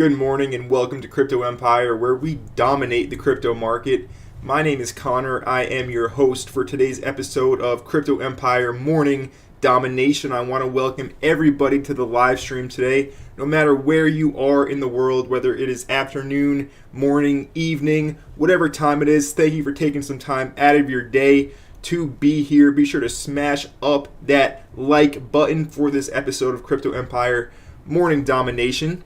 Good morning and welcome to Crypto Empire, where we dominate the crypto market. My name is Connor. I am your host for today's episode of Crypto Empire Morning Domination. I want to welcome everybody to the live stream today, no matter where you are in the world, whether it is afternoon, morning, evening, whatever time it is. Thank you for taking some time out of your day to be here. Be sure to smash up that like button for this episode of Crypto Empire Morning Domination.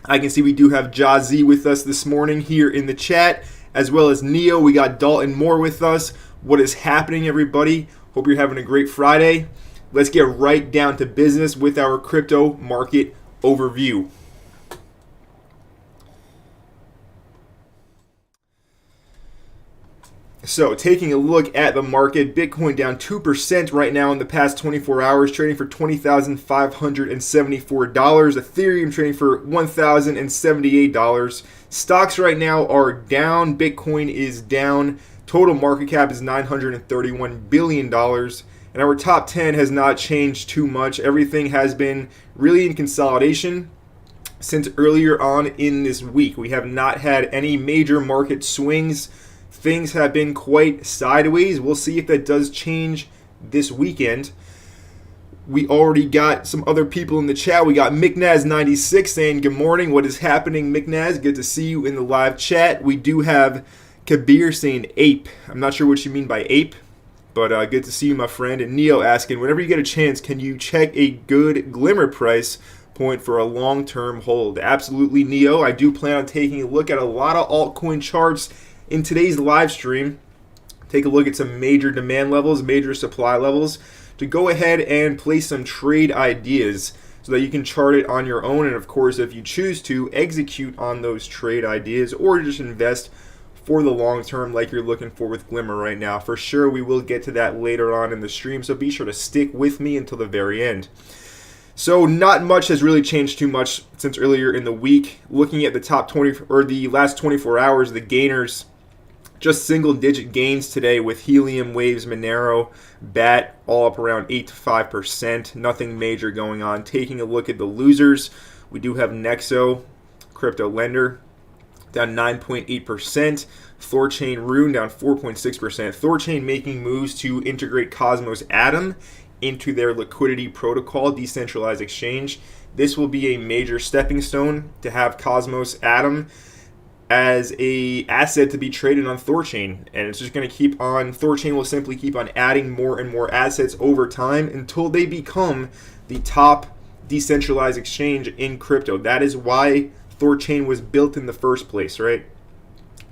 I can see we do have Jazzy with us this morning here in the chat, as well as Neo. We got Dalton Moore with us. What is happening, everybody? Hope you're having a great Friday. Let's get right down to business with our crypto market overview. So, taking a look at the market, Bitcoin down 2% right now in the past 24 hours, trading for $20,574. Ethereum trading for $1,078. Stocks right now are down. Bitcoin is down. Total market cap is $931 billion. And our top 10 has not changed too much. Everything has been really in consolidation since earlier on in this week. We have not had any major market swings. Things have been quite sideways. We'll see if that does change this weekend. We already got some other people in the chat. We got McNaz96 saying, good morning. What is happening, McNaz? Good to see you in the live chat. We do have Kabir saying ape. I'm not sure what you mean by ape, but good to see you, my friend. And Neo asking, whenever you get a chance, can you check a good glimmer price point for a long-term hold? Absolutely, Neo. I do plan on taking a look at a lot of altcoin charts in today's live stream. Take a look at some major demand levels, major supply levels, to go ahead and place some trade ideas so that you can chart it on your own. And of course, if you choose to, execute on those trade ideas or just invest for the long term like you're looking for with Glimmer right now. For sure, we will get to that later on in the stream, so be sure to stick with me until the very end. So not much has really changed too much since earlier in the week. Looking at the top 20 or the last 24 hours, the gainers, just single-digit gains today with Helium, Waves, Monero, BAT, all up around 8 to 5%. Nothing major going on. Taking a look at the losers, we do have Nexo, Crypto Lender, down 9.8%. Thorchain Rune down 4.6%. Thorchain making moves to integrate Cosmos Atom into their liquidity protocol, decentralized exchange. This will be a major stepping stone to have Cosmos Atom as a asset to be traded on Thorchain, and it's just going to keep on. Thorchain will simply keep on adding more and more assets over time until they become the top decentralized exchange in crypto. That is why Thorchain was built in the first place, right?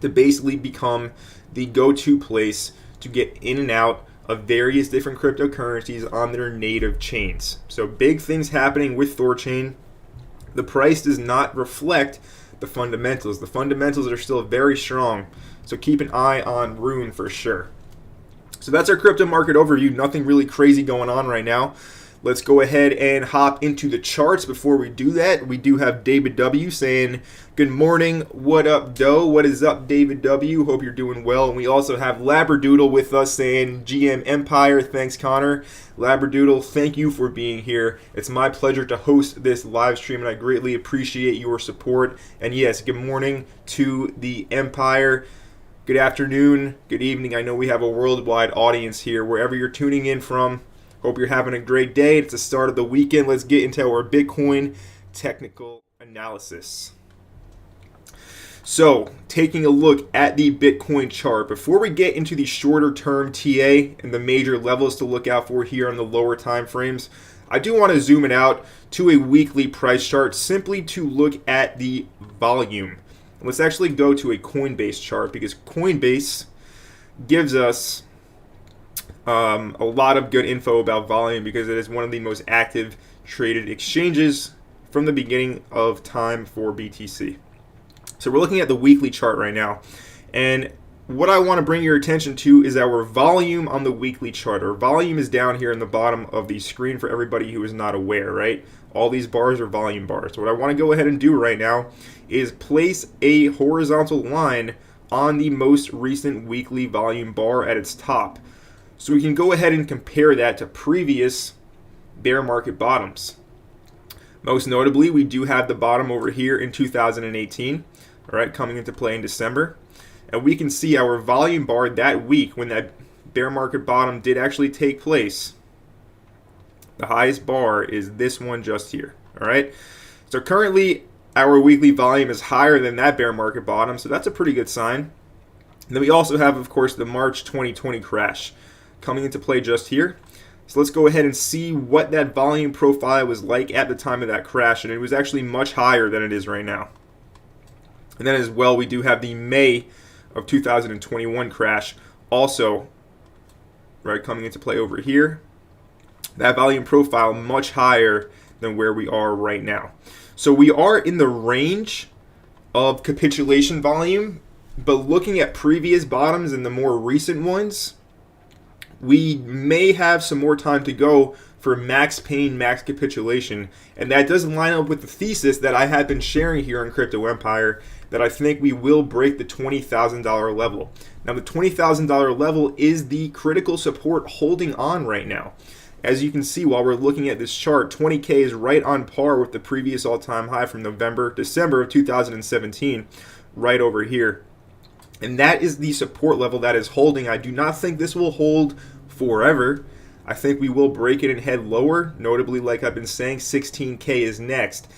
To basically become the go-to place to get in and out of various different cryptocurrencies on their native chains. So big things happening with Thorchain. The price does not reflect the fundamentals. The fundamentals are still very strong, so keep an eye on Rune for sure. So that's our crypto market overview. Nothing really crazy going on right now. Let's go ahead and hop into the charts. Before we do that, we do have David W saying, good morning, what up, Doe? What is up, David W? Hope you're doing well. And we also have Labradoodle with us saying, GM Empire, thanks, Connor. Labradoodle, thank you for being here. It's my pleasure to host this live stream, and I greatly appreciate your support. And yes, good morning to the Empire. Good afternoon, good evening. I know we have a worldwide audience here, wherever you're tuning in from. Hope you're having a great day. It's the start of the weekend. Let's get into our Bitcoin technical analysis. So, taking a look at the Bitcoin chart. Before we get into the shorter term TA and the major levels to look out for here on the lower time frames, I do want to zoom it out to a weekly price chart simply to look at the volume. Let's actually go to a Coinbase chart because Coinbase gives us a lot of good info about volume because it is one of the most active traded exchanges from the beginning of time for BTC. So we're looking at the weekly chart right now, and what I want to bring your attention to is our volume on the weekly chart. Our volume is down here in the bottom of the screen for everybody who is not aware, right? All these bars are volume bars. So what I want to go ahead and do right now is place a horizontal line on the most recent weekly volume bar at its top. So we can go ahead and compare that to previous bear market bottoms. Most notably, we do have the bottom over here in 2018, all right, coming into play in December. And we can see our volume bar that week when that bear market bottom did actually take place. The highest bar is this one just here, all right? So currently, our weekly volume is higher than that bear market bottom, so that's a pretty good sign. And then we also have, of course, the March 2020 crash coming into play just here. So let's go ahead and see what that volume profile was like at the time of that crash, and it was actually much higher than it is right now. And then as well, we do have the May of 2021 crash also, right, coming into play over here. That volume profile much higher than where we are right now. So we are in the range of capitulation volume, but looking at previous bottoms and the more recent ones, we may have some more time to go for max pain, max capitulation. And that does line up with the thesis that I have been sharing here on Crypto Empire, that I think we will break the $20,000 level. Now, the $20,000 level is the critical support holding on right now. As you can see while we're looking at this chart, 20K is right on par with the previous all-time high from December of 2017, right over here. And that is the support level that is holding. I do not think this will hold forever. I think we will break it and head lower. Notably, like I've been saying, 16K is next.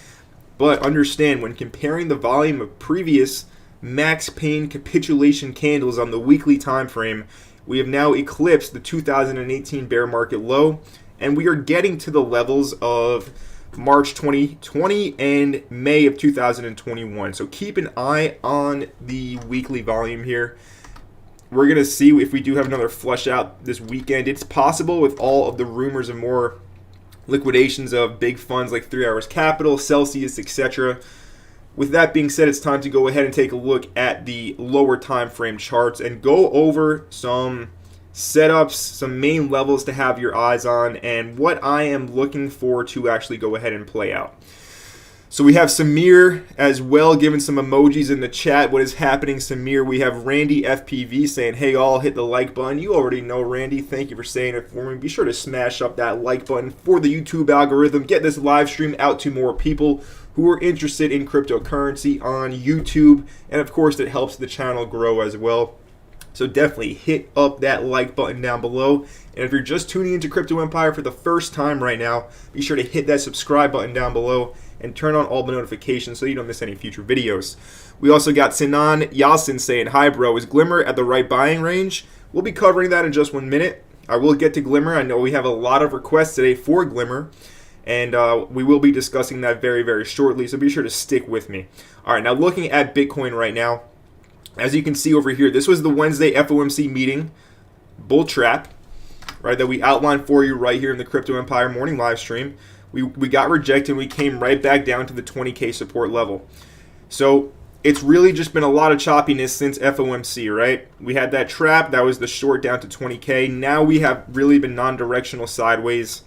But understand, when comparing the volume of previous max pain capitulation candles on the weekly time frame, we have now eclipsed the 2018 bear market low, and we are getting to the levels of March 2020 and May of 2021. So keep an eye on the weekly volume here. We're going to see if we do have another flush out this weekend. It's possible with all of the rumors of more liquidations of big funds like 3 Hours Capital, Celsius, etc. With that being said, it's time to go ahead and take a look at the lower time frame charts and go over some setups, some main levels to have your eyes on, and what I am looking for to actually go ahead and play out. So we have Samir as well giving some emojis in the chat. What is happening, Samir? We have Randy FPV saying, hey all, hit the like button. You already know, Randy. Thank you for saying it for me. Be sure to smash up that like button for the YouTube algorithm. Get this live stream out to more people who are interested in cryptocurrency on YouTube. And of course, it helps the channel grow as well. So definitely hit up that like button down below. And if you're just tuning into Crypto Empire for the first time right now, be sure to hit that subscribe button down below and turn on all the notifications so you don't miss any future videos. We also got Sinan Yasin saying, hi bro, is Glimmer at the right buying range? We'll be covering that in just 1 minute. I will get to Glimmer. I know we have a lot of requests today for Glimmer, and we will be discussing that very, very shortly, so be sure to stick with me. All right, now looking at Bitcoin right now, as you can see over here, this was the Wednesday FOMC meeting, bull trap, right, that we outlined for you right here in the Crypto Empire morning live stream. We got rejected and we came right back down to the 20K support level. So it's really just been a lot of choppiness since FOMC, right? We had that trap, that was the short down to 20K. Now we have really been non-directional sideways.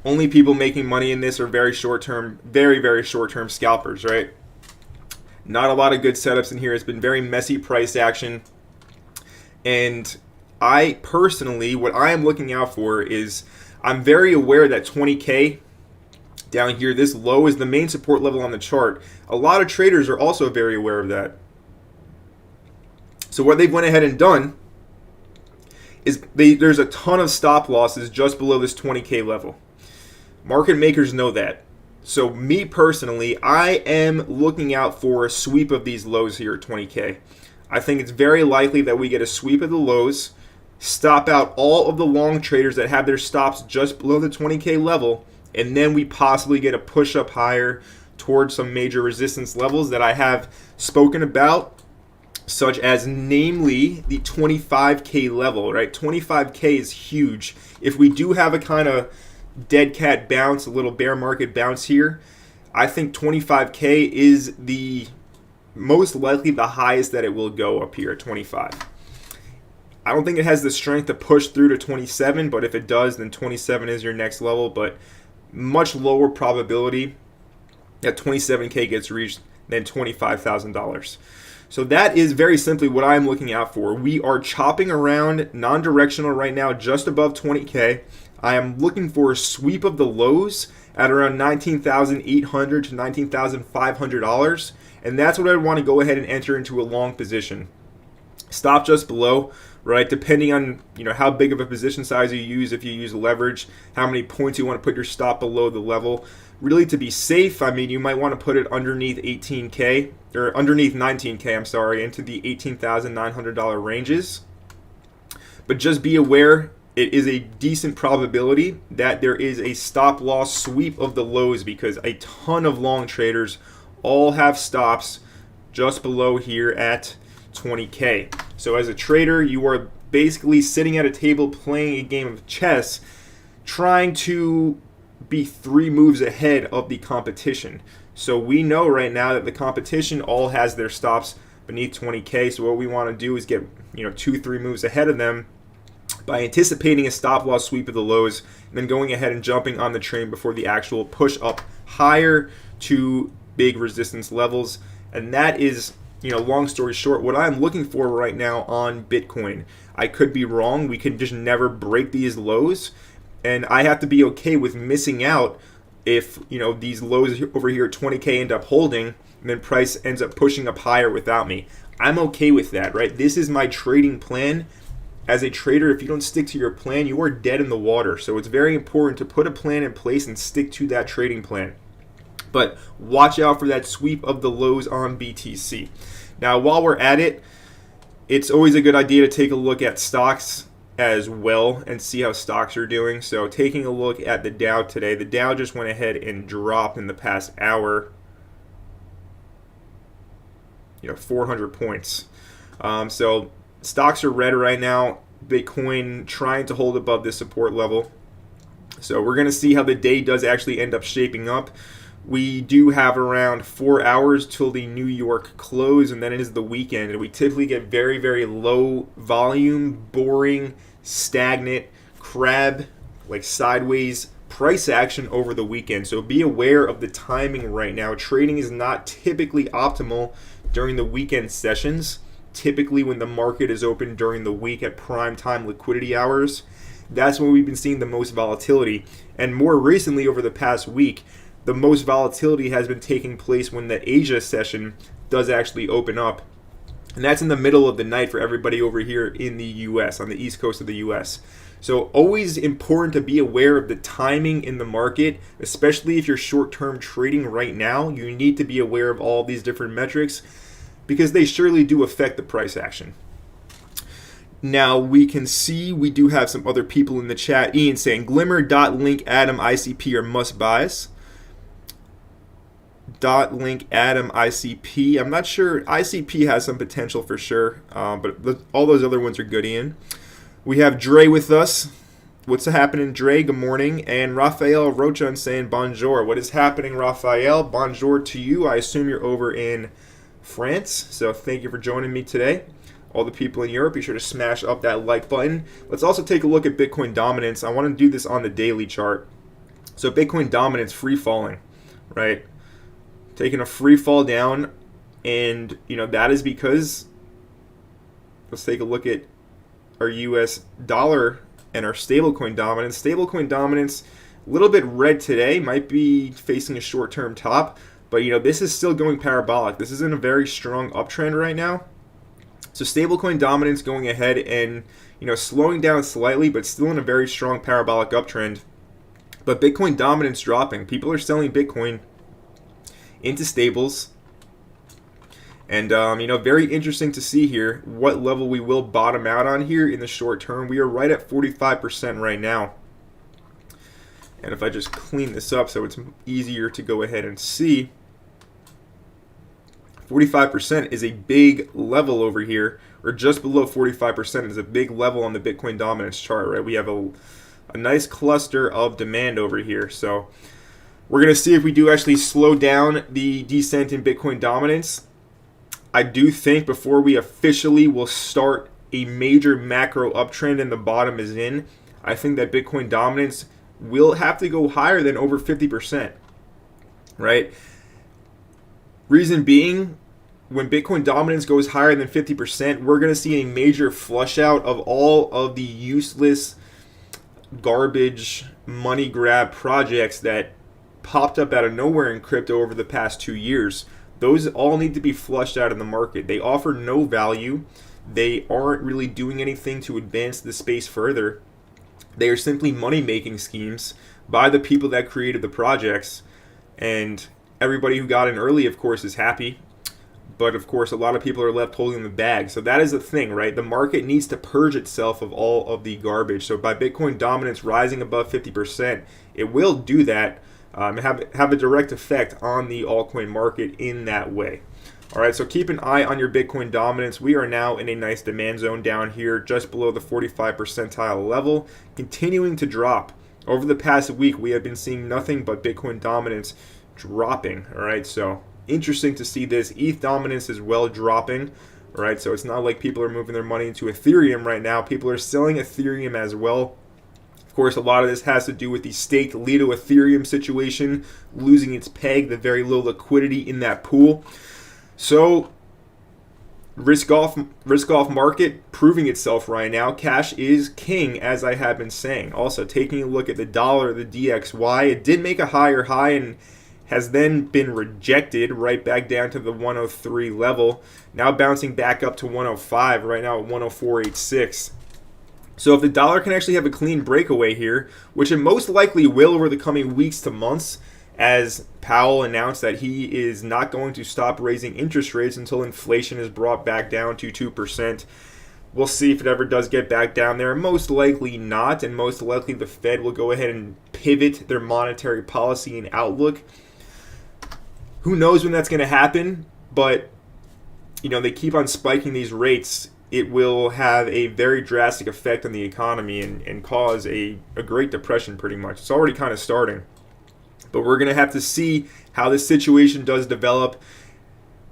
Only people making money in this are very short-term, very, very short-term scalpers, right? Not a lot of good setups in here. It's been very messy price action. And I personally, what I am looking out for is, I'm very aware that 20K down here, this low is the main support level on the chart. A lot of traders are also very aware of that. So what they've went ahead and done is there's a ton of stop losses just below this 20K level. Market makers know that. So me personally, I am looking out for a sweep of these lows here at 20K. I think it's very likely that we get a sweep of the lows, stop out all of the long traders that have their stops just below the 20K level, and then we possibly get a push up higher towards some major resistance levels that I have spoken about, such as namely the 25K level, right? 25K is huge. If we do have a kind of dead cat bounce, a little bear market bounce here, I think 25K is the most likely the highest that it will go up here at 25. I don't think it has the strength to push through to 27, but if it does, then 27 is your next level, but much lower probability that 27K gets reached than $25,000. So that is very simply what I'm looking out for. We are chopping around non-directional right now, just above 20K. I am looking for a sweep of the lows at around $19,800 to $19,500, and that's what I want to go ahead and enter into a long position. Stop just below, right? Depending on how big of a position size you use, if you use leverage, how many points you want to put your stop below the level. Really, to be safe, I mean, you might want to put it underneath 18K or underneath 19K. I'm sorry, into the $18,900 ranges. But just be aware, it is a decent probability that there is a stop loss sweep of the lows, because a ton of long traders all have stops just below here at 20K. So as a trader, you are basically sitting at a table playing a game of chess, trying to be 3 moves ahead of the competition. So we know right now that the competition all has their stops beneath 20K. So what we want to do is get 2-3 moves ahead of them by anticipating a stop loss sweep of the lows, and then going ahead and jumping on the train before the actual push up higher to big resistance levels. And that is, long story short, what I'm looking for right now on Bitcoin. I could be wrong. We could just never break these lows, and I have to be okay with missing out if these lows over here at 20K end up holding, and then price ends up pushing up higher without me. I'm okay with that, right? This is my trading plan. As a trader, if you don't stick to your plan, you are dead in the water. So it's very important to put a plan in place and stick to that trading plan. But watch out for that sweep of the lows on BTC. Now, while we're at it, it's always a good idea to take a look at stocks as well and see how stocks are doing. So taking a look at the Dow today, the Dow just went ahead and dropped in the past hour, 400 points. So stocks are red right now. Bitcoin trying to hold above this support level. So we're going to see how the day does actually end up shaping up. We do have around 4 hours till the New York close, and then it is the weekend. And we typically get very, very low volume, boring, stagnant, crab, like sideways price action over the weekend. So be aware of the timing right now. Trading is not typically optimal during the weekend sessions. Typically when the market is open during the week at prime time liquidity hours, that's when we've been seeing the most volatility. And more recently, over the past week, the most volatility has been taking place when the Asia session does actually open up. And that's in the middle of the night for everybody over here in the US, on the East Coast of the US. So always important to be aware of the timing in the market, especially if you're short-term trading right now. You need to be aware of all these different metrics, because they surely do affect the price action. Now we can see we do have some other people in the chat. Ian saying Glimmer.link Atom ICP are must buys. .link Atom ICP. I'm not sure. ICP has some potential for sure, but all those other ones are good, Ian. We have Dre with us. What's happening, Dre? Good morning. And Rafael Rochan saying bonjour. What is happening, Rafael? Bonjour to you. I assume you're over in France, so thank you for joining me today. All the people in Europe, be sure to smash up that like button. Let's also take a look at Bitcoin dominance. I want to do this on the daily chart. So Bitcoin dominance free falling, right? Taking a free fall down, and that is because, let's take a look at our US dollar and our stablecoin dominance. Stablecoin dominance, a little bit red today, might be facing a short-term top. But, this is still going parabolic. This is in a very strong uptrend right now. So stablecoin dominance going ahead and, slowing down slightly, but still in a very strong parabolic uptrend. But Bitcoin dominance dropping. People are selling Bitcoin into stables. And, very interesting to see here what level we will bottom out on here in the short term. We are right at 45% right now. And if I just clean this up so it's easier to go ahead and see, 45% is a big level over here, or just below 45% is a big level on the Bitcoin dominance chart, right? We have a nice cluster of demand over here. So we're going to see if we do actually slow down the descent in Bitcoin dominance. I do think before we officially will start a major macro uptrend and the bottom is in, I think that Bitcoin dominance will have to go higher than over 50%, right? Reason being, when Bitcoin dominance goes higher than 50%, we're going to see a major flush out of all of the useless garbage money grab projects that popped up out of nowhere in crypto over the past 2 years. Those all need to be flushed out of the market. They offer no value. They aren't really doing anything to advance the space further. They are simply money-making schemes by the people that created the projects. And everybody who got in early, of course, is happy. But, of course, a lot of people are left holding the bag. So that is the thing, right? The market needs to purge itself of all of the garbage. So by Bitcoin dominance rising above 50%, it will do that and have a direct effect on the altcoin market in that way. All right, so keep an eye on your Bitcoin dominance. We are now in a nice demand zone down here, just below the 45 percentile level, continuing to drop. Over the past week, we have been seeing nothing but Bitcoin dominance dropping. All right, so interesting to see this. ETH dominance as well dropping. All right, so it's not like people are moving their money into Ethereum right now. People are selling Ethereum as well. Of course, a lot of this has to do with the staked Lido Ethereum situation, losing its peg, the very low liquidity in that pool. So, risk off market proving itself right now. Cash is king, as I have been saying. Also, taking a look at the dollar, the DXY, it did make a higher high and has then been rejected right back down to the 103 level. Now bouncing back up to 105, right now at 104.86. So if the dollar can actually have a clean breakaway here, which it most likely will over the coming weeks to months, as Powell announced that he is not going to stop raising interest rates until inflation is brought back down to 2%. We'll see if it ever does get back down there. Most likely not, and most likely the Fed will go ahead and pivot their monetary policy and outlook. Who knows when that's going to happen, but they keep on spiking these rates. It will have a very drastic effect on the economy and cause a Great Depression pretty much. It's already kind of starting. But we're going to have to see how this situation does develop.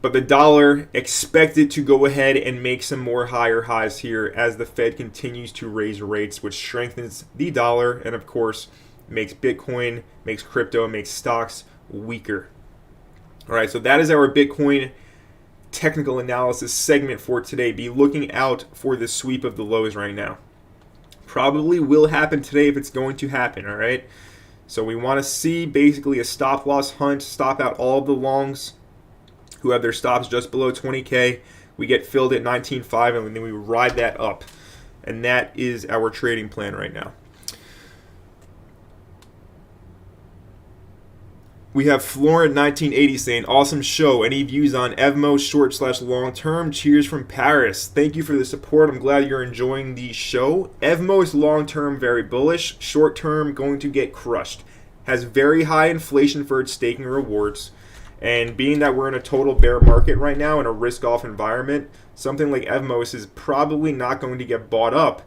But the dollar, expected to go ahead and make some more higher highs here as the Fed continues to raise rates, which strengthens the dollar and, of course, makes Bitcoin, makes crypto, makes stocks weaker. All right, so that is our Bitcoin technical analysis segment for today. Be looking out for the sweep of the lows right now. Probably will happen today if it's going to happen, all right? So we want to see basically a stop loss hunt, stop out all of the longs who have their stops just below 20K. We get filled at 19.5 and then we ride that up. And that is our trading plan right now. We have Florent 1980 saying, awesome show. Any views on Evmo short/long term? Cheers from Paris. Thank you for the support. I'm glad you're enjoying the show. Evmo is long term very bullish. Short term going to get crushed. Has very high inflation for its staking rewards. And being that we're in a total bear market right now in a risk off environment, something like Evmos is probably not going to get bought up.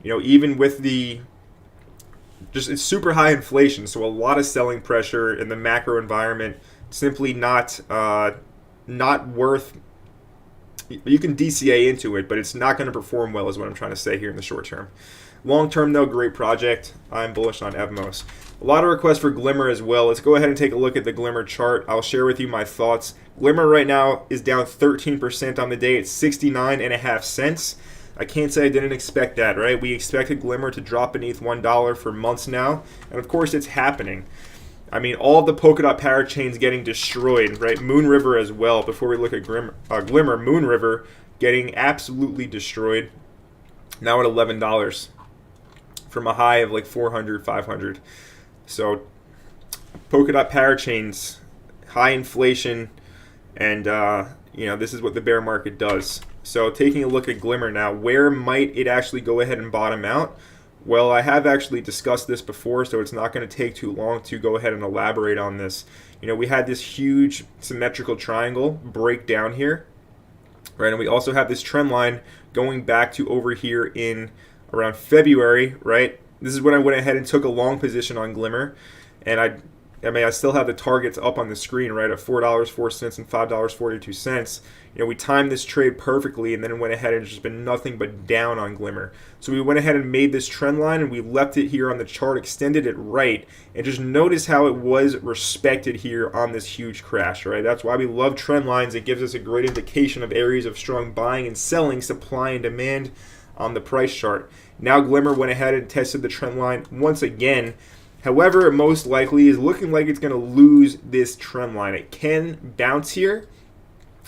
Even with it's super high inflation, so a lot of selling pressure in the macro environment, simply not worth. You can DCA into it, but it's not going to perform well is what I'm trying to say here in the short term. Long term though, great project. I'm bullish on Evmos. A lot of requests for Glimmer as well. Let's go ahead and take a look at the Glimmer chart. I'll share with you my thoughts. Glimmer right now is down 13% on the day at 69.5 cents. I can't say I didn't expect that, right? We expected Glimmer to drop beneath $1 for months now, and of course it's happening. I mean, all of the Polkadot parachains getting destroyed, right? Moon River as well. Before we look at Glimmer, Moon River getting absolutely destroyed. Now at $11 from a high of like 400, 500. So Polkadot parachains, high inflation, and this is what the bear market does. So taking a look at Glimmer now, where might it actually go ahead and bottom out? Well, I have actually discussed this before, so it's not going to take too long to go ahead and elaborate on this. We had this huge symmetrical triangle break down here, right? And we also have this trend line going back to over here in around February, right? This is when I went ahead and took a long position on Glimmer, and I still have the targets up on the screen, right, at $4.04 and $5.42. We timed this trade perfectly and then went ahead and just been nothing but down on Glimmer. So we went ahead and made this trend line and we left it here on the chart, extended it right, and just notice how it was respected here on this huge crash, right? That's why we love trend lines. It gives us a great indication of areas of strong buying and selling, supply and demand. on the price chart. Now Glimmer went ahead and tested the trend line once again. However, it most likely is looking like it's going to lose this trend line. It can bounce here,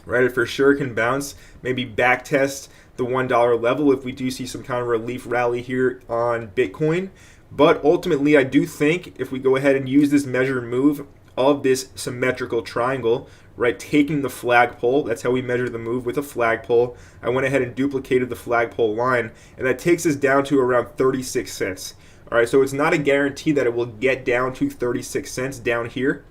right? It for sure can bounce, maybe back test the $1 level if we do see some kind of relief rally here on Bitcoin. But ultimately, I do think if we go ahead and use this measured move of this symmetrical triangle, right, taking the flagpole, that's how we measure the move, with a flagpole. I went ahead and duplicated the flagpole line, and that takes us down to around 36 cents. All right, so it's not a guarantee that it will get down to 36 cents down here,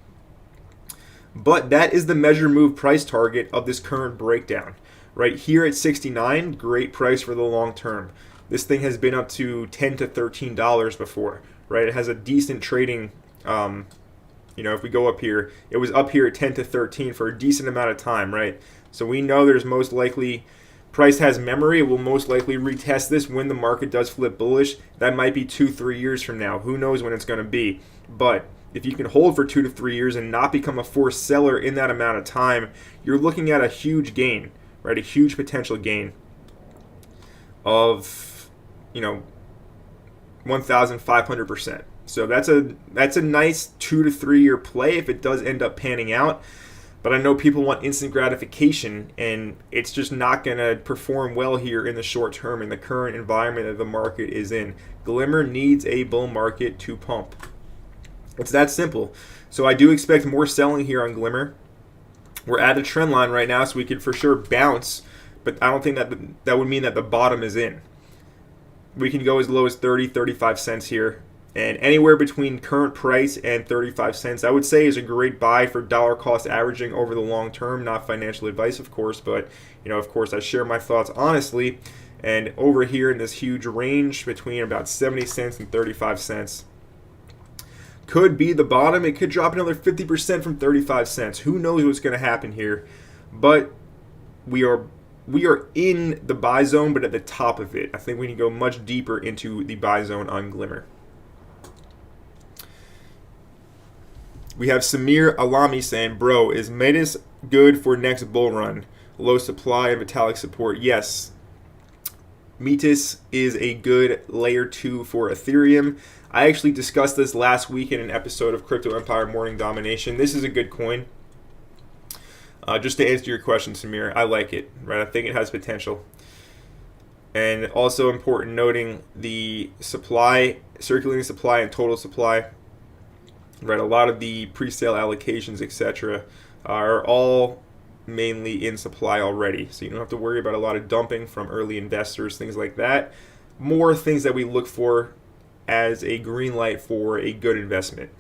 but that is the measure move price target of this current breakdown. Right here at 69, great price for the long term. This thing has been up to $10 to $13 before, right? It has a decent trading, if we go up here, it was up here at 10 to 13 for a decent amount of time, right? So we know there's most likely, price has memory. It will most likely retest this when the market does flip bullish. That might be 2-3 years from now. Who knows when it's going to be? But if you can hold for 2 to 3 years and not become a forced seller in that amount of time, you're looking at a huge gain, right? A huge potential gain of 1,500%. So that's a nice 2 to 3 year play if it does end up panning out. But I know people want instant gratification, and it's just not going to perform well here in the short term in the current environment that the market is in. Glimmer needs a bull market to pump. It's that simple. So I do expect more selling here on Glimmer. We're at a trend line right now, so we could for sure bounce, but I don't think that would mean that the bottom is in. We can go as low as 30, 35 cents here. And anywhere between current price and 35 cents, I would say, is a great buy for dollar cost averaging over the long term. Not financial advice, of course, but of course, I share my thoughts honestly. And over here in this huge range between about 70 cents and 35 cents could be the bottom. It could drop another 50% from 35 cents. Who knows what's going to happen here? But we are in the buy zone, but at the top of it. I think we need to go much deeper into the buy zone on Glimmer. We have Samir Alami saying, bro, is Metis good for next bull run? Low supply and metallic support. Yes. Metis is a good layer 2 for Ethereum. I actually discussed this last week in an episode of Crypto Empire Morning Domination. This is a good coin. Just to answer your question, Samir, I like it. Right, I think it has potential. And also important noting the supply, circulating supply and total supply. Right, a lot of the pre-sale allocations, etc., are all mainly in supply already. So you don't have to worry about a lot of dumping from early investors, things like that. More things that we look for as a green light for a good investment.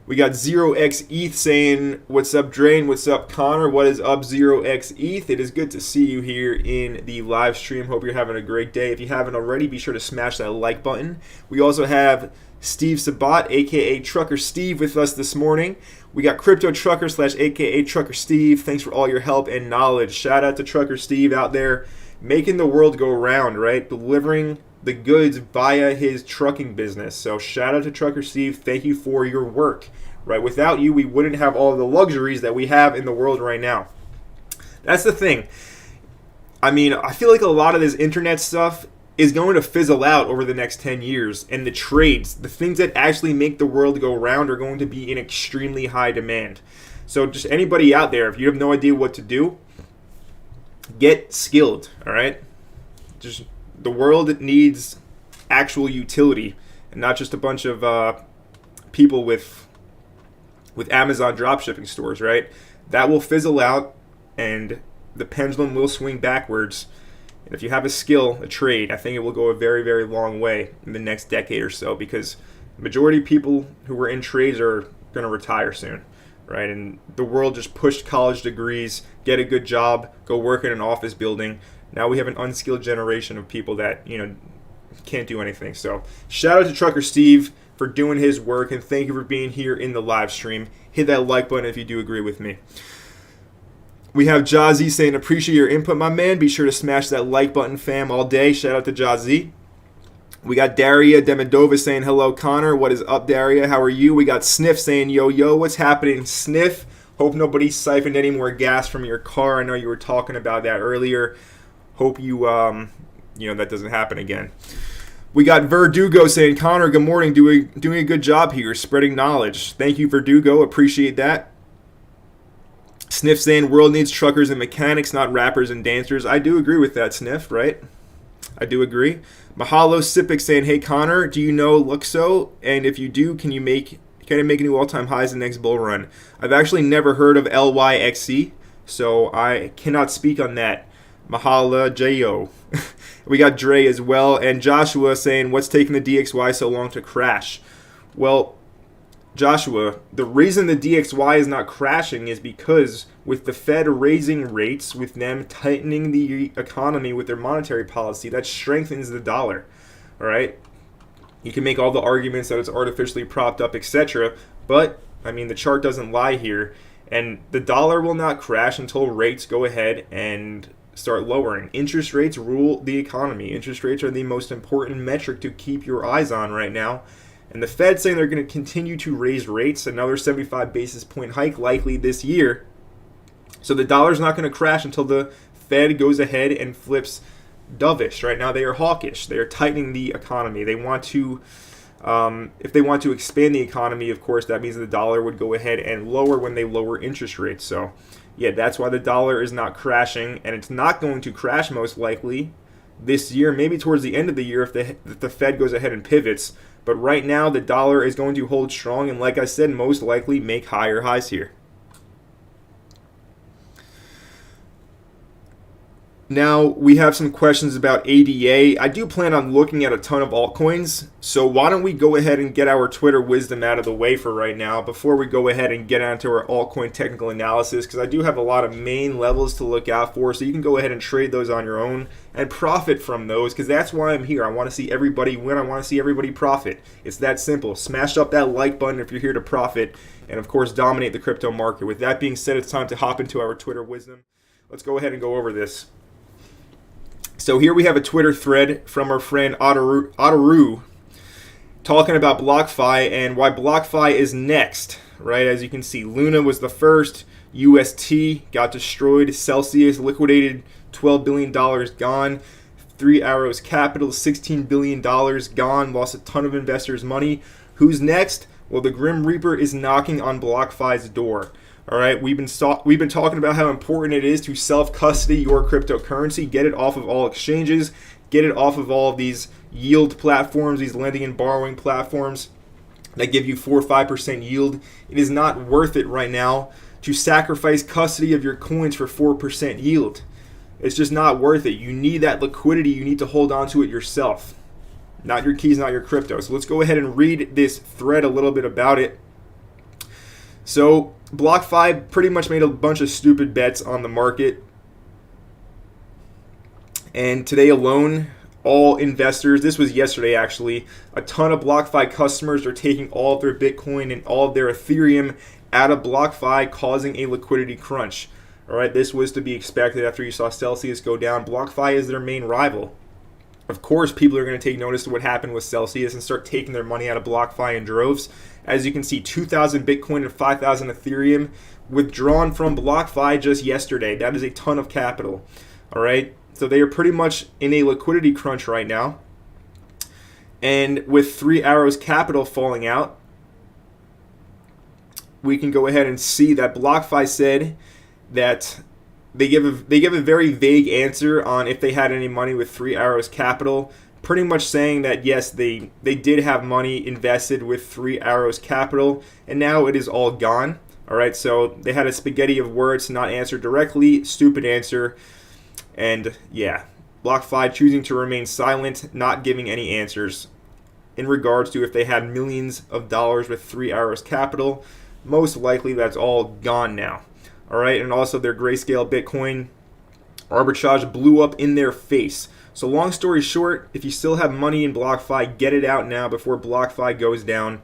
We got 0xETH saying, what's up, Drain? What's up, Connor? What is up, 0xETH? It is good to see you here in the live stream. Hope you're having a great day. If you haven't already, be sure to smash that like button. We also have Steve Sabat, aka Trucker Steve, with us this morning. We got Crypto Trucker / aka Trucker Steve. Thanks for all your help and knowledge. Shout out to Trucker Steve out there making the world go round, right? Delivering the goods via his trucking business. So shout out to Trucker Steve. Thank you for your work, right? Without you, we wouldn't have all the luxuries that we have in the world right now. That's the thing. I mean, I feel like a lot of this internet stuff is going to fizzle out over the next 10 years. And the trades, the things that actually make the world go round, are going to be in extremely high demand. So just anybody out there, if you have no idea what to do, get skilled, all right? Just the world needs actual utility and not just a bunch of people with Amazon dropshipping stores, right? That will fizzle out and the pendulum will swing backwards. And if you have a skill, a trade, I think it will go a very, very long way in the next decade or so, because the majority of people who were in trades are going to retire soon, right? And the world just pushed college degrees, get a good job, go work in an office building. Now we have an unskilled generation of people that, can't do anything. So shout out to Trucker Steve for doing his work, and thank you for being here in the live stream. Hit that like button if you do agree with me. We have Jazzy saying, appreciate your input, my man. Be sure to smash that like button, fam, all day. Shout out to Jazzy. We got Daria Demidova saying, hello, Connor. What is up, Daria? How are you? We got Sniff saying, yo, what's happening, Sniff? Hope nobody siphoned any more gas from your car. I know you were talking about that earlier. Hope you that doesn't happen again. We got Verdugo saying, Connor, good morning, doing a good job here, spreading knowledge. Thank you, Verdugo. Appreciate that. Sniff saying, world needs truckers and mechanics, not rappers and dancers. I do agree with that, Sniff, right? I do agree. Mahalo Sipic saying, hey, Connor, do you know Luxo? And if you do, can it make new all-time highs in the next bull run? I've actually never heard of LYXC, so I cannot speak on that. Mahala J.O. We got Dre as well. And Joshua saying, what's taking the DXY so long to crash? Well, Joshua, the reason the DXY is not crashing is because with the Fed raising rates, with them tightening the economy with their monetary policy, that strengthens the dollar. All right? You can make all the arguments that it's artificially propped up, etc. But, the chart doesn't lie here. And the dollar will not crash until rates go ahead and start lowering. Interest rates rule the economy. Interest rates are the most important metric to keep your eyes on right now. And the Fed saying they're going to continue to raise rates, another 75 basis point hike likely this year. So the dollar's not going to crash until the Fed goes ahead and flips dovish. Right now they are hawkish. They are tightening the economy. They want to, if they want to expand the economy, of course, that means the dollar would go ahead and lower when they lower interest rates. So yeah, that's why the dollar is not crashing, and it's not going to crash most likely this year, maybe towards the end of the year if the Fed goes ahead and pivots. But right now, the dollar is going to hold strong, and like I said, most likely make higher highs here. Now, we have some questions about ADA. I do plan on looking at a ton of altcoins, so why don't we go ahead and get our Twitter wisdom out of the way for right now before we go ahead and get onto our altcoin technical analysis, because I do have a lot of main levels to look out for, so you can go ahead and trade those on your own and profit from those, because that's why I'm here. I want to see everybody win. I want to see everybody profit. It's that simple. Smash up that like button if you're here to profit and, of course, dominate the crypto market. With that being said, it's time to hop into our Twitter wisdom. Let's go ahead and go over this. So here we have a Twitter thread from our friend Otaru talking about BlockFi and why BlockFi is next, right? As you can see, Luna was the first, UST got destroyed, Celsius liquidated, $12 billion gone, Three Arrows Capital, $16 billion gone, lost a ton of investors' money. Who's next? Well, the Grim Reaper is knocking on BlockFi's door. All right, we've been talking about how important it is to self-custody your cryptocurrency, get it off of all exchanges, get it off of all of these yield platforms, these lending and borrowing platforms that give you 4 or 5% yield. It is not worth it right now to sacrifice custody of your coins for 4% yield. It's just not worth it. You need that liquidity. You need to hold on to it yourself, not your keys, not your crypto. So let's go ahead and read this thread a little bit about it. So BlockFi pretty much made a bunch of stupid bets on the market. And today alone, all investors, this was yesterday actually, a ton of BlockFi customers are taking all of their Bitcoin and all of their Ethereum out of BlockFi, causing a liquidity crunch. All right, this was to be expected after you saw Celsius go down. BlockFi is their main rival. Of course, people are going to take notice of what happened with Celsius and start taking their money out of BlockFi in droves. As you can see, 2,000 Bitcoin and 5,000 Ethereum withdrawn from BlockFi just yesterday. That is a ton of capital. All right, so they are pretty much in a liquidity crunch right now. And with Three Arrows Capital falling out, we can go ahead and see that BlockFi said that they give a very vague answer on if they had any money with Three Arrows Capital, pretty much saying that yes, they did have money invested with Three Arrows Capital, and now it is all gone. All right, so they had a spaghetti of words to not answer directly, stupid answer, and yeah, BlockFi choosing to remain silent, not giving any answers in regards to if they had millions of dollars with Three Arrows Capital. Most likely that's all gone now. All right, and also their Grayscale Bitcoin arbitrage blew up in their face. So long story short, if you still have money in BlockFi, get it out now before BlockFi goes down.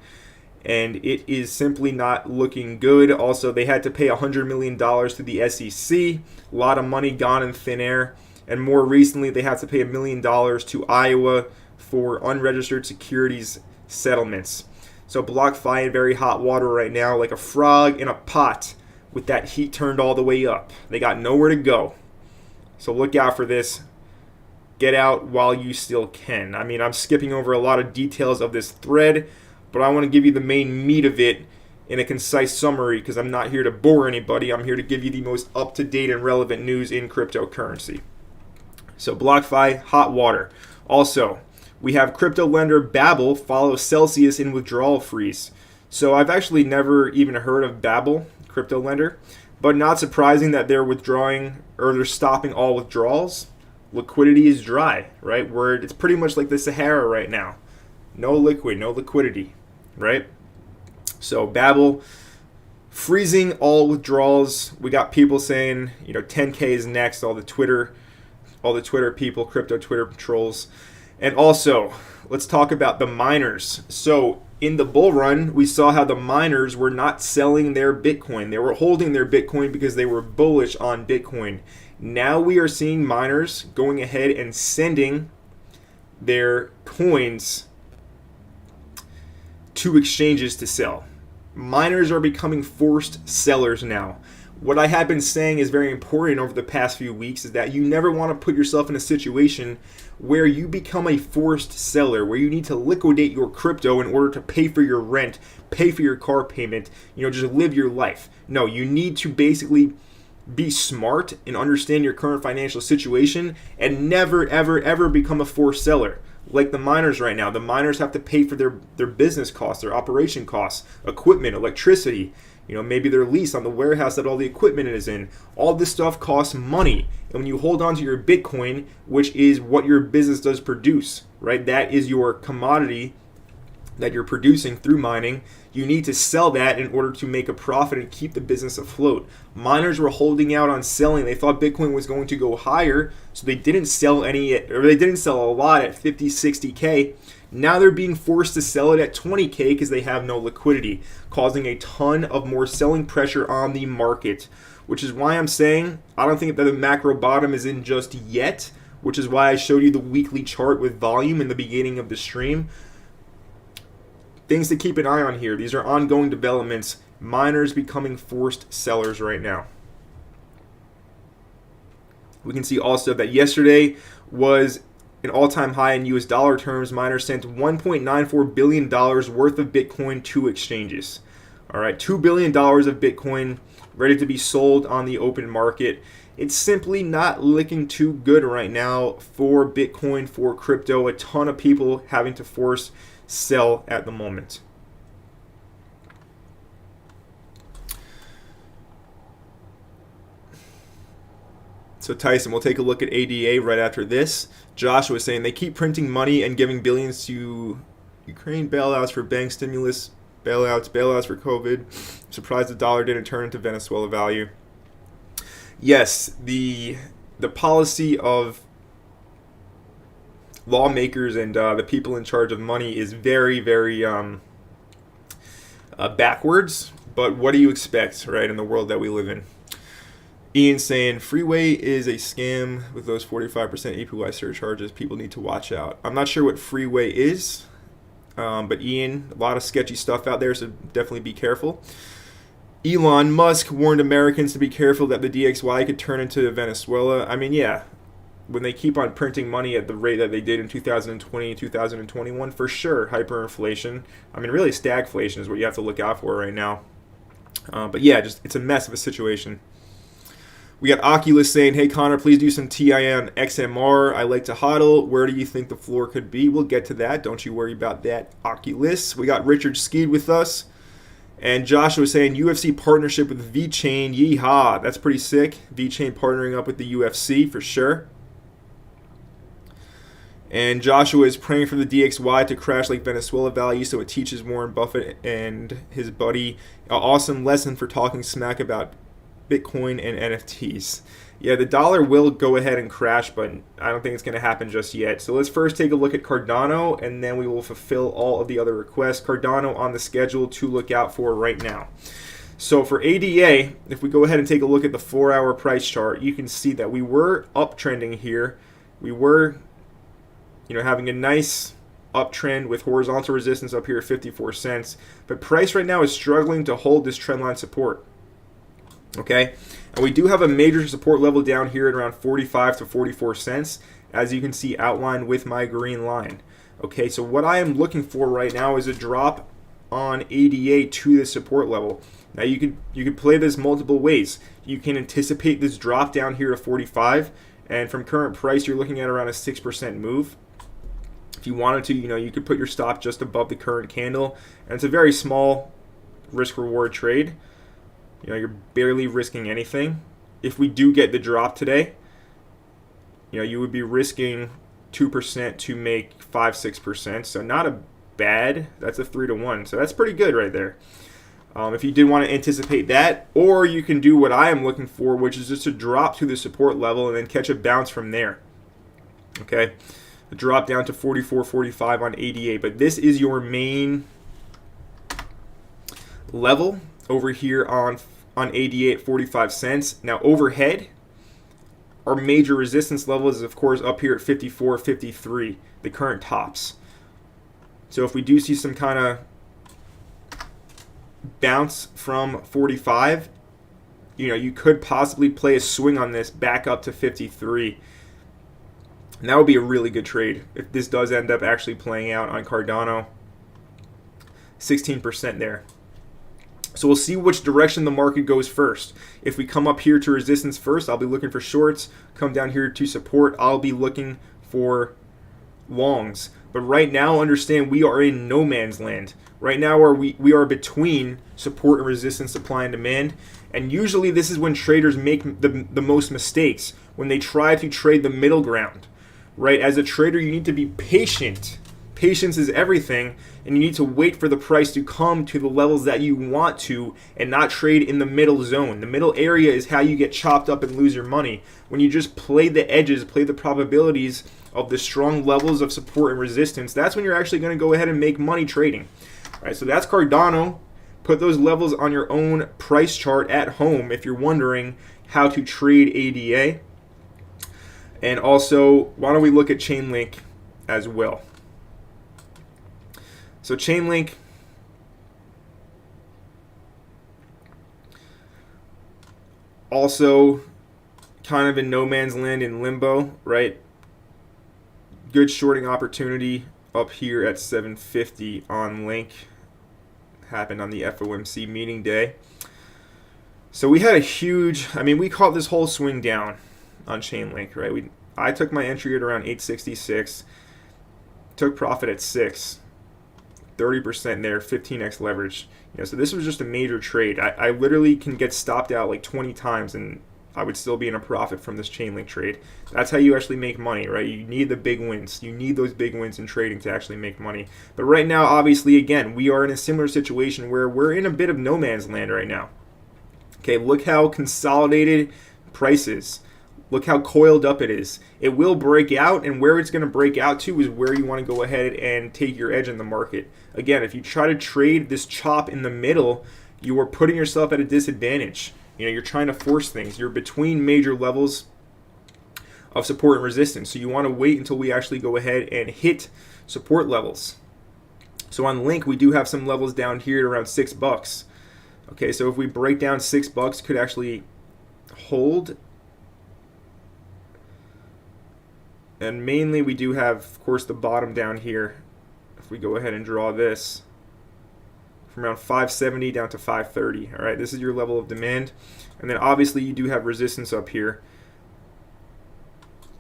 And it is simply not looking good. Also, they had to pay $100 million to the SEC. A lot of money gone in thin air. And more recently, they had to pay $1 million to Iowa for unregistered securities settlements. So BlockFi in very hot water right now, like a frog in a pot with that heat turned all the way up. They got nowhere to go. So look out for this. get out while you still can. I mean, I'm skipping over a lot of details of this thread, but I want to give you the main meat of it in a concise summary because I'm not here to bore anybody. I'm here to give you the most up-to-date and relevant news in cryptocurrency. So BlockFi, hot water. Also, we have crypto lender Babel follows Celsius in withdrawal freeze. So I've actually never even heard of Babel, crypto lender, but not surprising that they're withdrawing or they're stopping all withdrawals. Liquidity is dry, right? Where it's pretty much like the Sahara right now. No liquid, no liquidity, right? So Babel freezing all withdrawals. We got people saying, 10K is next. All the Twitter people, crypto Twitter trolls. And also, let's talk about the miners. So in the bull run, we saw how the miners were not selling their Bitcoin. They were holding their Bitcoin because they were bullish on Bitcoin. Now we are seeing miners going ahead and sending their coins to exchanges to sell. Miners are becoming forced sellers now. What I have been saying is very important over the past few weeks is that you never want to put yourself in a situation where you become a forced seller, where you need to liquidate your crypto in order to pay for your rent, pay for your car payment, just live your life. No, you need to basically be smart and understand your current financial situation and never, ever, ever become a forced seller. Like the miners right now. The miners have to pay for their business costs, their operation costs, equipment, electricity, maybe their lease on the warehouse that all the equipment is in. All this stuff costs money. And when you hold on to your Bitcoin, which is what your business does produce, right? That is your commodity that you're producing through mining. You need to sell that in order to make a profit and keep the business afloat. Miners were holding out on selling. They thought Bitcoin was going to go higher, so they didn't sell they didn't sell a lot at 50, 60K. Now they're being forced to sell it at 20K because they have no liquidity, causing a ton of more selling pressure on the market, which is why I'm saying I don't think that the macro bottom is in just yet, which is why I showed you the weekly chart with volume in the beginning of the stream. Things to keep an eye on here. These are ongoing developments. Miners becoming forced sellers right now. We can see also that yesterday was an all-time high in US dollar terms. Miners sent $1.94 billion worth of Bitcoin to exchanges. All right, $2 billion of Bitcoin ready to be sold on the open market. It's simply not looking too good right now for Bitcoin, for crypto. A ton of people having to force sell at the moment. So Tyson, we'll take a look at ADA right after this. Josh was saying they keep printing money and giving billions to Ukraine, bailouts for bank stimulus, bailouts for COVID. I'm surprised the dollar didn't turn into Venezuela value. Yes, the policy of lawmakers and the people in charge of money is very, very backwards. But what do you expect, right, in the world that we live in? Ian saying, Freeway is a scam with those 45% APY surcharges. People need to watch out. I'm not sure what Freeway is, but Ian, a lot of sketchy stuff out there, so definitely be careful. Elon Musk warned Americans to be careful that the DXY could turn into Venezuela. I mean, yeah, when they keep on printing money at the rate that they did in 2020, 2021, for sure, hyperinflation. I mean, really, stagflation is what you have to look out for right now. But yeah, just it's a mess of a situation. We got Oculus saying, hey, Connor, please do some TI on XMR. I like to hodl. Where do you think the floor could be? We'll get to that. Don't you worry about that, Oculus. We got Richard Skeed with us. And Joshua saying, UFC partnership with VeChain. Yeehaw. That's pretty sick. VeChain partnering up with the UFC for sure. And Joshua is praying for the DXY to crash like Venezuela value so it teaches Warren Buffett and his buddy an awesome lesson for talking smack about Bitcoin and NFTs. Yeah, the dollar will go ahead and crash, but I don't think it's going to happen just yet. So let's first take a look at Cardano, and then we will fulfill all of the other requests. Cardano on the schedule to look out for right now. So for ADA, if we go ahead and take a look at the 4-hour price chart, you can see that we were uptrending here. We were, having a nice uptrend with horizontal resistance up here at 54 cents. But price right now is struggling to hold this trendline support. Okay, and we do have a major support level down here at around 45 to 44 cents, as you can see outlined with my green line. Okay, so what I am looking for right now is a drop on ADA to the support level. Now you could play this multiple ways. You can anticipate this drop down here to 45, and from current price you're looking at around a 6% move. If you wanted to, you could put your stop just above the current candle, and it's a very small risk reward trade. You're barely risking anything. If we do get the drop today, you would be risking 2% to make 5-6%. So not a bad. That's a 3-to-1. So that's pretty good right there. If you did want to anticipate that, or you can do what I am looking for, which is just to drop to the support level and then catch a bounce from there. Okay, a drop down to 44.45 on ADA, but this is your main level over here on ADA at 45 cents. Now overhead, our major resistance level is of course up here at 54.53, the current tops. So if we do see some kind of bounce from 45, you could possibly play a swing on this back up to 53. And that would be a really good trade if this does end up actually playing out on Cardano. 16% there. So we'll see which direction the market goes first. If we come up here to resistance first, I'll be looking for shorts. Come down here to support, I'll be looking for longs. But right now, understand we are in no man's land. Right now, we are between support and resistance, supply and demand. And usually this is when traders make the most mistakes, when they try to trade the middle ground. Right? As a trader, you need to be patient. Patience is everything, and you need to wait for the price to come to the levels that you want to and not trade in the middle zone. The middle area is how you get chopped up and lose your money. When you just play the edges, play the probabilities of the strong levels of support and resistance, that's when you're actually going to go ahead and make money trading. All right, so that's Cardano. Put those levels on your own price chart at home if you're wondering how to trade ADA. And also, why don't we look at Chainlink as well? So Chainlink, also kind of in no man's land, in limbo, right? Good shorting opportunity up here at 750 on Link. Happened on the FOMC meeting day. So we had a huge, we caught this whole swing down on Chainlink, right? I took my entry at around 866, took profit at 6. 30% there, 15x leverage. So this was just a major trade. I literally can get stopped out like 20 times and I would still be in a profit from this Chainlink trade. That's how you actually make money, right? You need the big wins. You need those big wins in trading to actually make money. But right now, obviously, again, we are in a similar situation where we're in a bit of no man's land right now. Okay, look how consolidated price is. Look how coiled up it is. It will break out, and where it's going to break out to is where you want to go ahead and take your edge in the market. Again, if you try to trade this chop in the middle, you are putting yourself at a disadvantage. You're trying to force things. You're between major levels of support and resistance. So you want to wait until we actually go ahead and hit support levels. So on Link, we do have some levels down here at around $6. Okay, so if we break down $6, could actually hold. And mainly we do have, of course, the bottom down here. If we go ahead and draw this, from around 570 down to 530. All right, this is your level of demand. And then obviously you do have resistance up here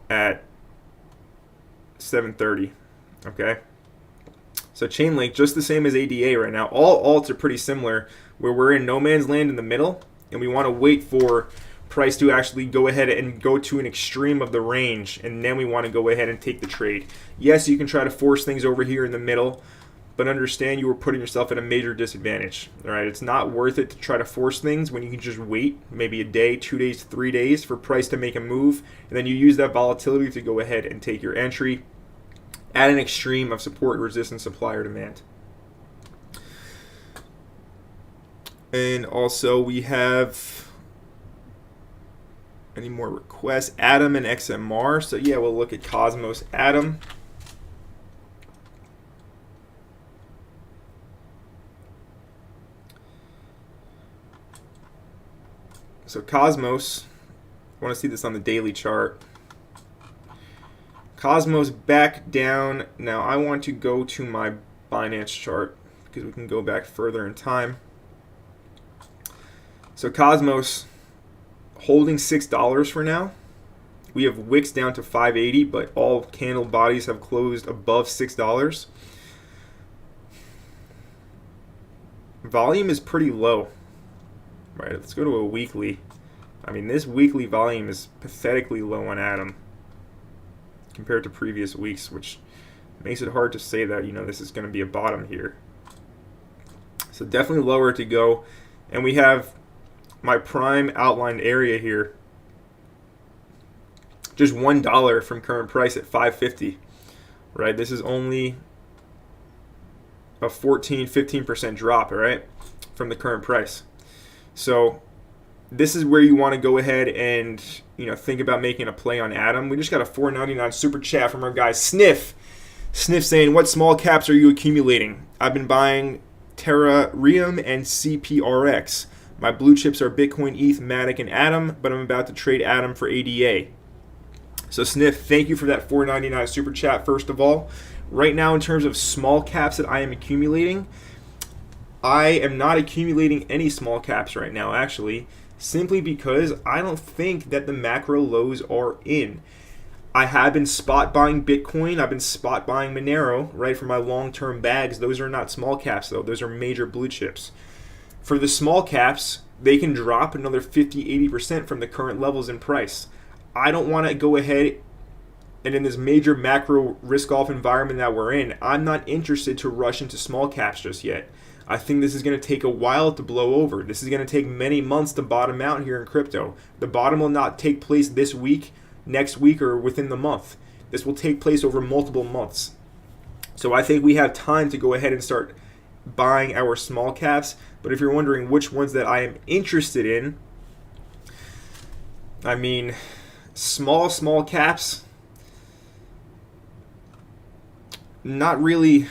at 730. Okay. So Chainlink, just the same as ADA right now. All alts are pretty similar, where we're in no man's land in the middle, and we want to wait for price to actually go ahead and go to an extreme of the range, and then we want to go ahead and take the trade. Yes, you can try to force things over here in the middle, but understand you are putting yourself at a major disadvantage. All right, it's not worth it to try to force things when you can just wait maybe a day, 2 days, 3 days for price to make a move, and then you use that volatility to go ahead and take your entry at an extreme of support, resistance, supply, or demand. And also we have any more requests? Atom and XMR. So yeah, we'll look at Cosmos Atom. So Cosmos, I want to see this on the daily chart. Cosmos back down. Now I want to go to my Binance chart because we can go back further in time. So Cosmos holding $6 for now. We have wicks down to 580, but all candle bodies have closed above $6. Volume is pretty low. Right, let's go to a weekly. I mean, this weekly volume is pathetically low on Atom compared to previous weeks, which makes it hard to say that, you know, this is going to be a bottom here. So definitely lower to go. And we have my prime outlined area here. Just $1 from current price at 550. Right? This is only a 15% drop, all right, from the current price. So this is where you want to go ahead and, you know, think about making a play on Atom. We just got a $4.99 super chat from our guy Sniff. Sniff saying, what small caps are you accumulating? I've been buying Terrarium and CPRX. My blue chips are Bitcoin, ETH, Matic, and Atom, but I'm about to trade Atom for ADA. So Sniff, thank you for that $4.99 super chat, first of all. Right now, in terms of small caps that I am accumulating, I am not accumulating any small caps right now, actually, simply because I don't think that the macro lows are in. I have been spot buying Bitcoin. I've been spot buying Monero, right, for my long-term bags. Those are not small caps, though. Those are major blue chips. For the small caps, they can drop another 50-80% from the current levels in price. I don't want to go ahead and in this major macro risk-off environment that we're in, I'm not interested to rush into small caps just yet. I think this is going to take a while to blow over. This is going to take many months to bottom out here in crypto. The bottom will not take place this week, next week, or within the month. This will take place over multiple months. So I think we have time to go ahead and start buying our small caps. But if you're wondering which ones that I am interested in, I mean, small caps, not really.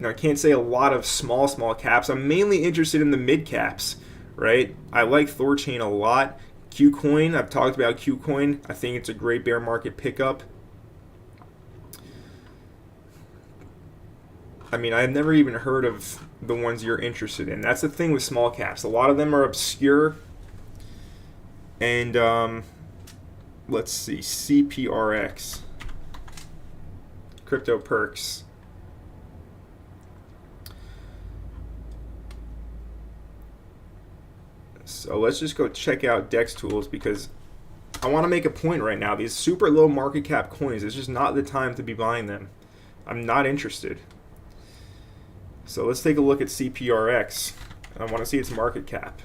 I can't say a lot of small caps. I'm mainly interested in the mid caps, right? I like Thorchain a lot. Qcoin, I've talked about Qcoin. I think it's a great bear market pickup. I mean, I've never even heard of the ones you're interested in. That's the thing with small caps. A lot of them are obscure. And let's see, CPRX, Crypto Perks. So let's just go check out Dex Tools because I want to make a point right now. These super low market cap coins, it's just not the time to be buying them. I'm not interested. So let's take a look at CPRX. I want to see its market cap.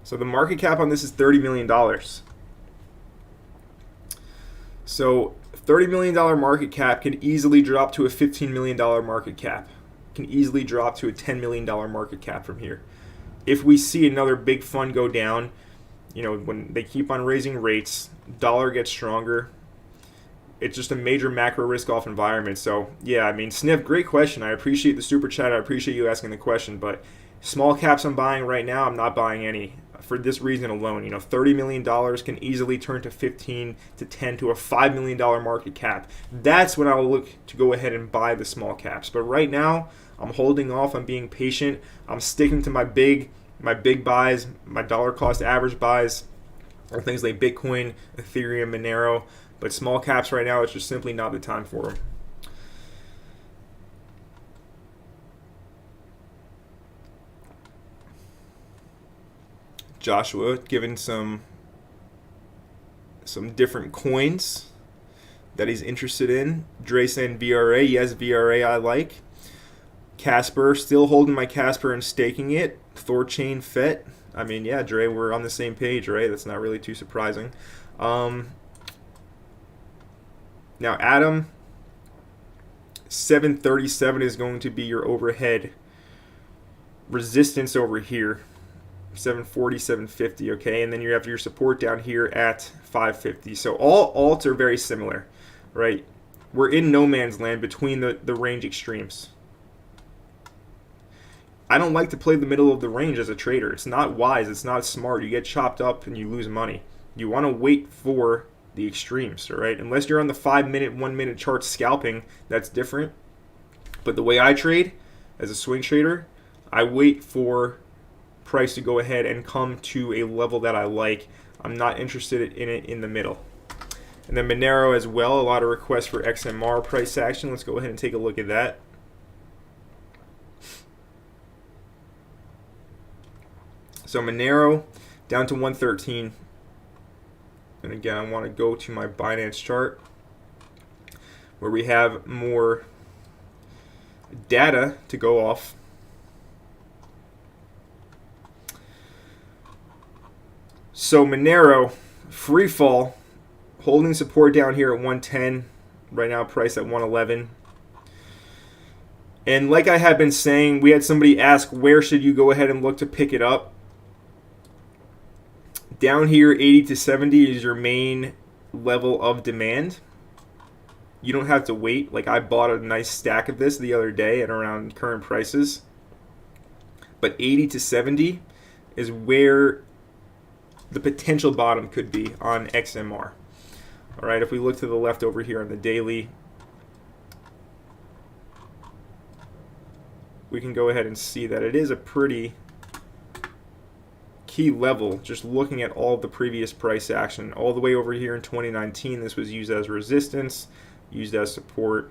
So the market cap on this is $30 million. So $30 million market cap can easily drop to a $15 million market cap. Can easily drop to a $10 million market cap from here. If we see another big fund go down, you know, when they keep on raising rates, dollar gets stronger. It's just a major macro risk-off environment. So, yeah, I mean, Sniff, great question. I appreciate the super chat. I appreciate you asking the question. But small caps I'm buying right now, I'm not buying any. For this reason alone, you know, $30 million can easily turn to 15 to 10 to a $5 million market cap. That's when I'll look to go ahead and buy the small caps. But right now, I'm holding off. I'm being patient. I'm sticking to my big buys, my dollar cost average buys, on things like Bitcoin, Ethereum, Monero. But small caps right now, it's just simply not the time for them. Joshua given some different coins that he's interested in. Dre saying VRA. Yes, VRA I like. Casper, still holding my Casper and staking it. Thorchain, FET. I mean, yeah, Dre, we're on the same page, right? That's not really too surprising. Now, Atom, 737 is going to be your overhead resistance over here. 740, 750, okay? And then you have your support down here at 550. So all alts are very similar, right? We're in no man's land between the range extremes. I don't like to play the middle of the range as a trader. It's not wise. It's not smart. You get chopped up and you lose money. You want to wait for the extremes, all right? Unless you're on the 5-minute, 1-minute chart scalping, that's different. But the way I trade as a swing trader, I wait for price to go ahead and come to a level that I like. I'm not interested in it in the middle. And then Monero as well, a lot of requests for XMR price action. Let's go ahead and take a look at that. So Monero down to 113. And again, I want to go to my Binance chart where we have more data to go off. So Monero, free fall, holding support down here at 110. Right now priced at 111. And like I have been saying, we had somebody ask, where should you go ahead and look to pick it up? Down here, 80 to 70 is your main level of demand. You don't have to wait. Like, I bought a nice stack of this the other day at around current prices. But 80 to 70 is where the potential bottom could be on XMR. All right, if we look to the left over here on the daily, we can go ahead and see that it is a pretty key level. Just looking at all of the previous price action, all the way over here in 2019, this was used as resistance, used as support,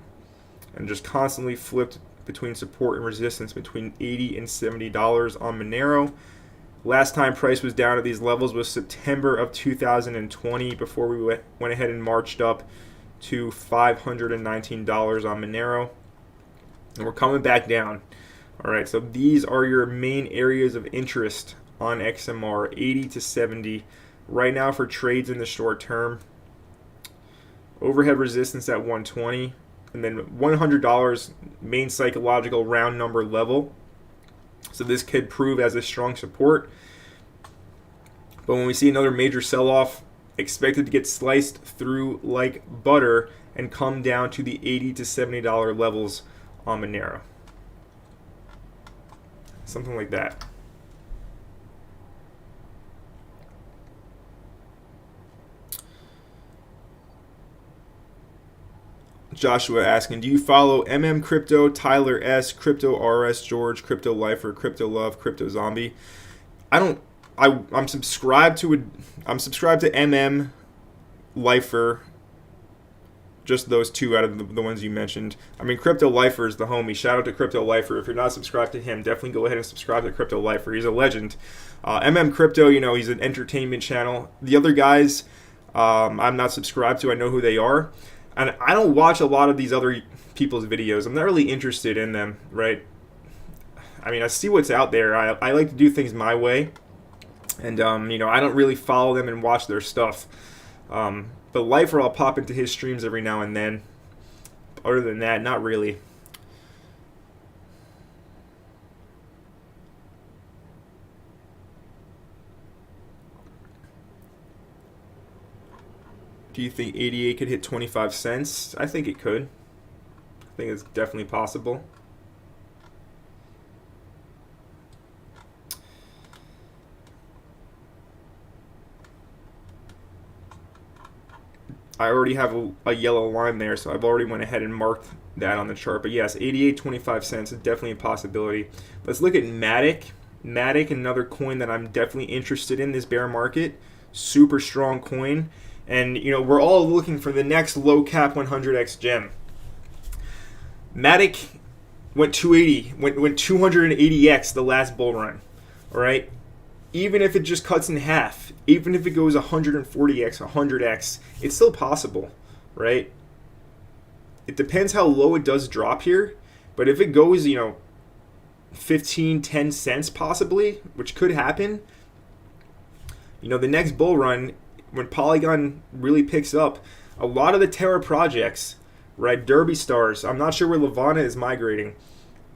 and just constantly flipped between support and resistance between $80 and $70 on Monero. Last time price was down at these levels was September of 2020 before we went ahead and marched up to $519 on Monero. And we're coming back down. All right, so these are your main areas of interest on XMR, 80 to 70 right now for trades in the short term. Overhead resistance at 120, and then $100 main psychological round number level. So this could prove as a strong support. But when we see another major sell-off, expected to get sliced through like butter and come down to the $80 to $70 levels on Monero. Something like that. Joshua asking, do you follow Crypto, Tyler S, Crypto RS George, Crypto Lifer, Crypto Love, Crypto Zombie? I'm subscribed to Lifer. Just those two out of the ones you mentioned. I mean, Crypto Lifer is the homie. Shout out to Crypto Lifer. If you're not subscribed to him, definitely go ahead and subscribe to Crypto Lifer. He's a legend. Crypto, he's an entertainment channel. The other guys, I'm not subscribed to. I know who they are. And I don't watch a lot of these other people's videos. I'm not really interested in them, right? I mean, I see what's out there. I like to do things my way. And, I don't really follow them and watch their stuff. But Lifer, I'll pop into his streams every now and then. Other than that, not really. Do you think 88 could hit 25 cents? I think it could. I think it's definitely possible. I already have a yellow line there, so I've already went ahead and marked that on the chart. But yes, 88, 25 cents is definitely a possibility. Let's look at Matic. Matic, another coin that I'm definitely interested in this bear market. Super strong coin. And, we're all looking for the next low cap 100x gem. Matic went 280, went 280x the last bull run. All right? Even if it just cuts in half, even if it goes 140x, 100x, it's still possible, right? It depends how low it does drop here. But if it goes, 15, 10 cents possibly, which could happen, the next bull run, when Polygon really picks up, a lot of the Terra projects, right, Derby Stars, I'm not sure where Levana is migrating,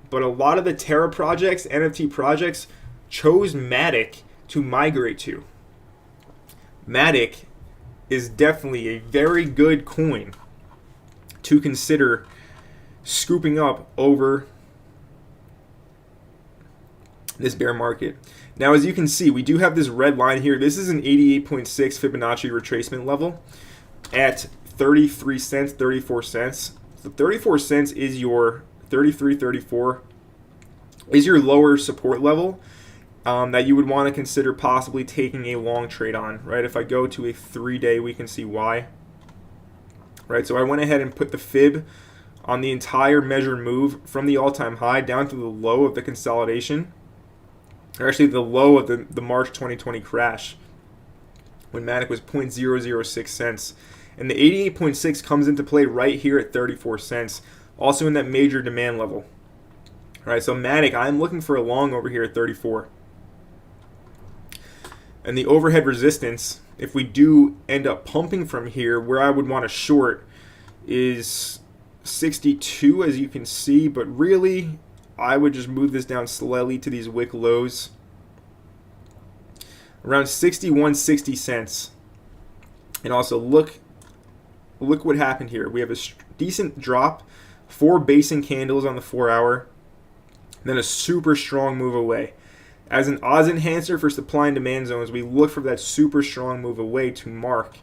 but a lot of the Terra projects, NFT projects, chose Matic to migrate to. Matic is definitely a very good coin to consider scooping up over this bear market. Now, as you can see, we do have this red line here. This is an 88.6 Fibonacci retracement level at 33 cents, 34 cents. So 34 cents is your 33, 34 is your lower support level that you would want to consider possibly taking a long trade on, right? If I go to a 3-day, we can see why. Right, so I went ahead and put the fib on the entire measured move from the all-time high down to the low of the consolidation, or actually the low of the March 2020 crash when Matic was 0.006 cents. And the 88.6 comes into play right here at 34 cents, also in that major demand level. All right, so Matic, I'm looking for a long over here at 34. And the overhead resistance, if we do end up pumping from here, where I would want to short is 62, as you can see, but really I would just move this down slightly to these wick lows around 61.60 cents. And also look what happened here. We have a decent drop, 4 basing candles on the 4-hour, then a super strong move away. As an odds enhancer for supply and demand zones, we look for that super strong move away to mark.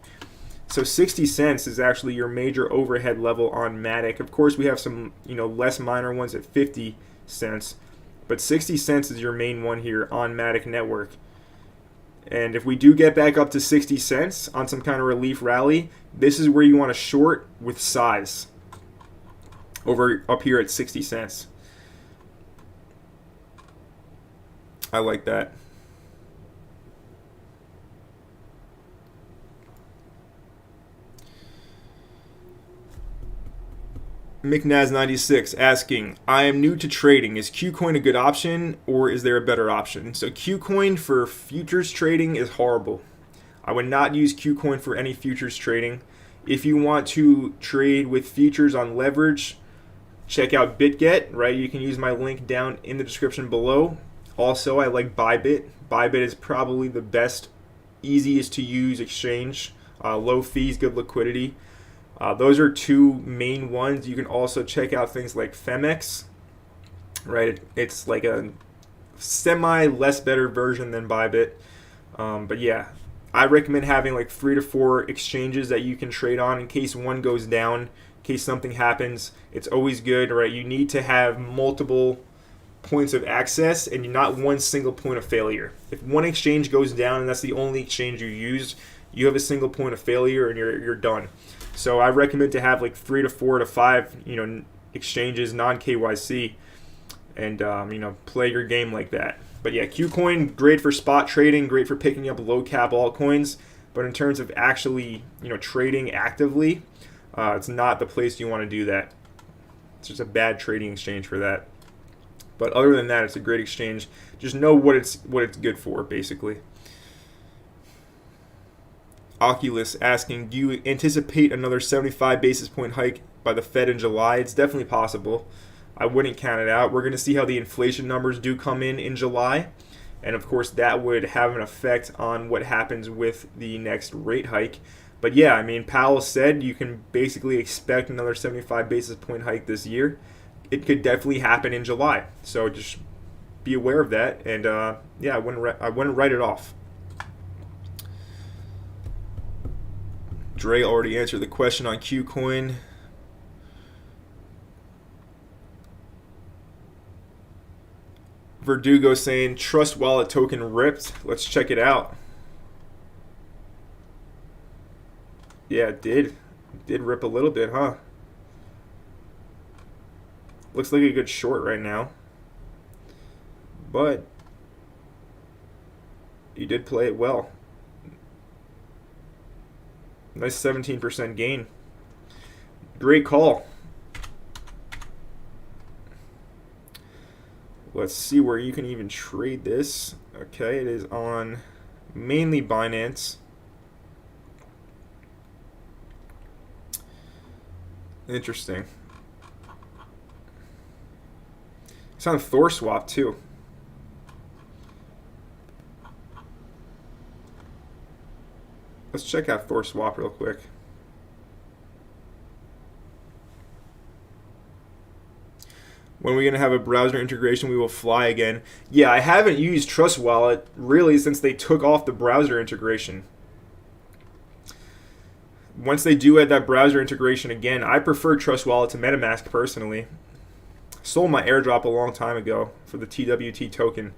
So 60 cents is actually your major overhead level on Matic. Of course, we have some less minor ones at 50 cents, but 60 cents is your main one here on Matic Network. And if we do get back up to 60 cents on some kind of relief rally, this is where you want to short with size over up here at 60 cents. I like that. McNaz96 asking, I am new to trading. Is Qcoin a good option or is there a better option? So Qcoin for futures trading is horrible. I would not use Qcoin for any futures trading. If you want to trade with futures on leverage, check out Bitget, right? You can use my link down in the description below. Also, I like Bybit. Bybit is probably the best, easiest to use exchange. Low fees, good liquidity. Those are two main ones. You can also check out things like Femex, right? It's like a less better version than Bybit. But yeah, I recommend having like 3 to 4 exchanges that you can trade on in case one goes down, in case something happens. It's always good, right? You need to have multiple points of access and not one single point of failure. If one exchange goes down and that's the only exchange you use, you have a single point of failure and you're done. So I recommend to have like 3 to 4 to 5, exchanges, non-KYC, and play your game like that. But yeah, Qcoin, great for spot trading, great for picking up low cap altcoins, but in terms of actually, trading actively, it's not the place you want to do that. It's just a bad trading exchange for that. But other than that, it's a great exchange. Just know what it's good for, basically. Oculus asking, do you anticipate another 75 basis point hike by the Fed in July? It's definitely possible. I wouldn't count it out. We're going to see how the inflation numbers do come in July. And of course, that would have an effect on what happens with the next rate hike. But yeah, I mean, Powell said you can basically expect another 75 basis point hike this year. It could definitely happen in July. So just be aware of that. And yeah, I wouldn't write it off. Dre already answered the question on Qcoin. Verdugo saying, Trust Wallet token ripped. Let's check it out. Yeah, it did. It did rip a little bit, huh? Looks like a good short right now. But you did play it well. Nice 17% gain. Great call. Let's see where you can even trade this. Okay, it is on mainly Binance. Interesting. It's on ThorSwap too. Let's check out ThorSwap real quick. When we're going to have a browser integration, we will fly again. Yeah, I haven't used Trust Wallet really since they took off the browser integration. Once they do add that browser integration again, I prefer Trust Wallet to MetaMask personally. Sold my airdrop a long time ago for the TWT token.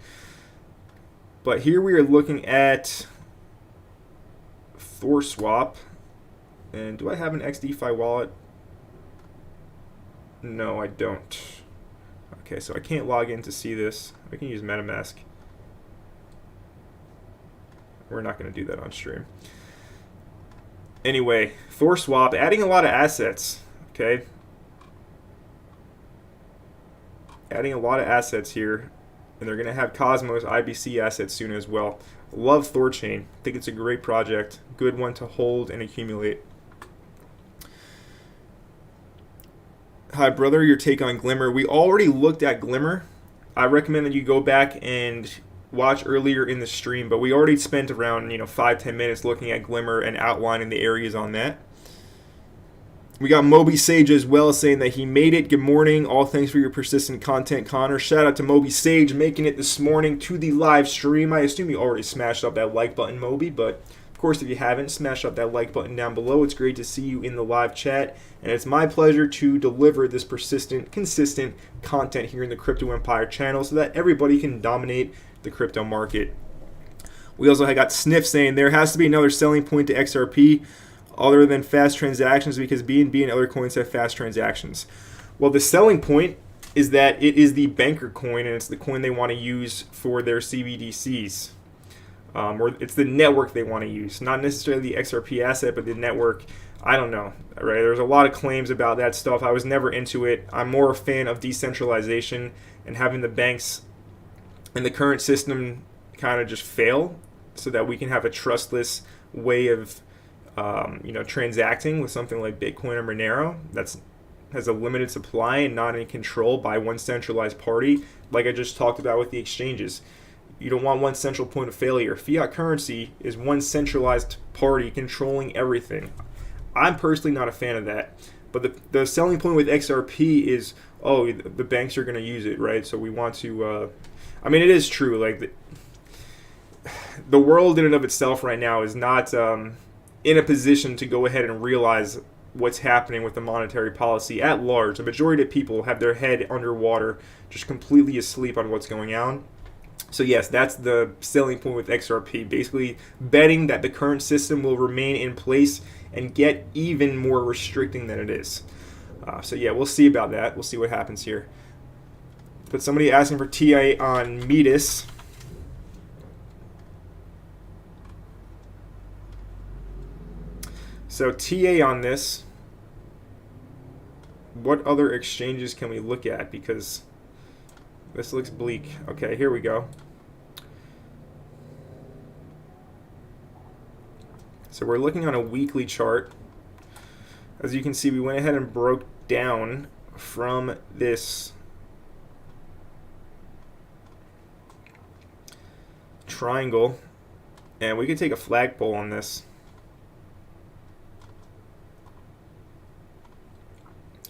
But here we are looking at ThorSwap. And do I have an XDeFi wallet? No, I don't. Okay, so I can't log in to see this. I can use MetaMask. We're not going to do that on stream. Anyway, ThorSwap, adding a lot of assets, okay? Adding a lot of assets here. And they're going to have Cosmos IBC assets soon as well. Love ThorChain. Think it's a great project. Good one to hold and accumulate. Hi, brother. Your take on Glimmer. We already looked at Glimmer. I recommend that you go back and watch earlier in the stream, but we already spent around 5-10 minutes looking at Glimmer and outlining the areas on that. We got Moby Sage as well saying that he made it. Good morning. All thanks for your persistent content, Connor. Shout out to Moby Sage making it this morning to the live stream. I assume you already smashed up that like button, Moby, but of course if you haven't, smash up that like button down below. It's great to see you in the live chat, and it's my pleasure to deliver this persistent, consistent content here in the Crypto Empire channel so that everybody can dominate the crypto market. We also got Sniff saying there has to be another selling point to XRP other than fast transactions because BNB and other coins have fast transactions. Well, the selling point is that it is the banker coin and it's the coin they want to use for their CBDCs. Or it's the network they want to use, not necessarily the XRP asset, but the network. I don't know, right? There's a lot of claims about that stuff. I was never into it. I'm more a fan of decentralization and having the banks and the current system kind of just fail so that we can have a trustless way of transacting with something like Bitcoin or Monero has a limited supply and not in control by one centralized party, like I just talked about with the exchanges. You don't want one central point of failure. Fiat currency is one centralized party controlling everything. I'm personally not a fan of that. But the selling point with XRP is, the banks are going to use it, right? So we want to... it is true. Like the world in and of itself right now is not... in a position to go ahead and realize what's happening with the monetary policy at large. The majority of people have their head underwater, just completely asleep on what's going on. So yes, that's the selling point with XRP. Basically betting that the current system will remain in place and get even more restricting than it is. So yeah, we'll see about that. We'll see what happens here. But somebody asking for TA on Metis. So TA on this, what other exchanges can we look at? Because this looks bleak. Okay, here we go. So we're looking on a weekly chart. As you can see, we went ahead and broke down from this triangle, and we can take a flagpole on this.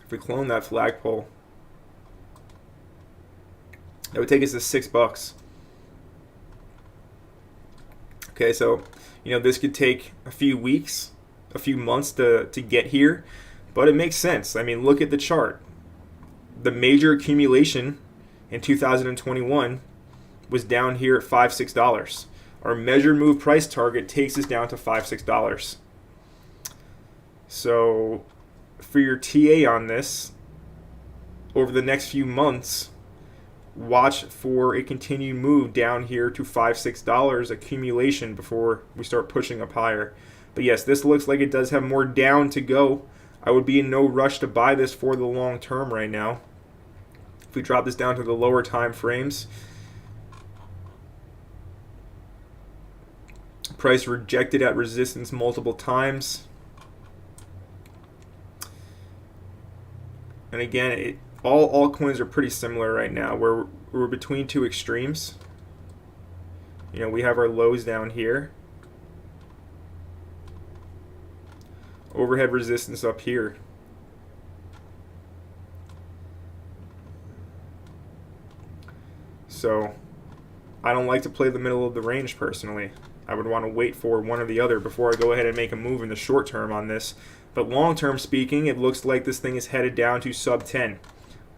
If we clone that flagpole, that would take us to $6. Okay, so this could take a few weeks, a few months to get here, but it makes sense. I mean, look at the chart. The major accumulation in 2021 was down here at $5-6. Our measured move price target takes us down to $5-6. So for your TA on this, over the next few months, watch for a continued move down here to $5-6 accumulation before we start pushing up higher. But yes, this looks like it does have more down to go. I would be in no rush to buy this for the long term right now. If we drop this down to the lower time frames, price rejected at resistance multiple times. And again, all altcoins are pretty similar right now. We're between two extremes. We have our lows down here. Overhead resistance up here. So I don't like to play the middle of the range personally. I would want to wait for one or the other before I go ahead and make a move in the short term on this. But long term speaking, it looks like this thing is headed down to sub 10.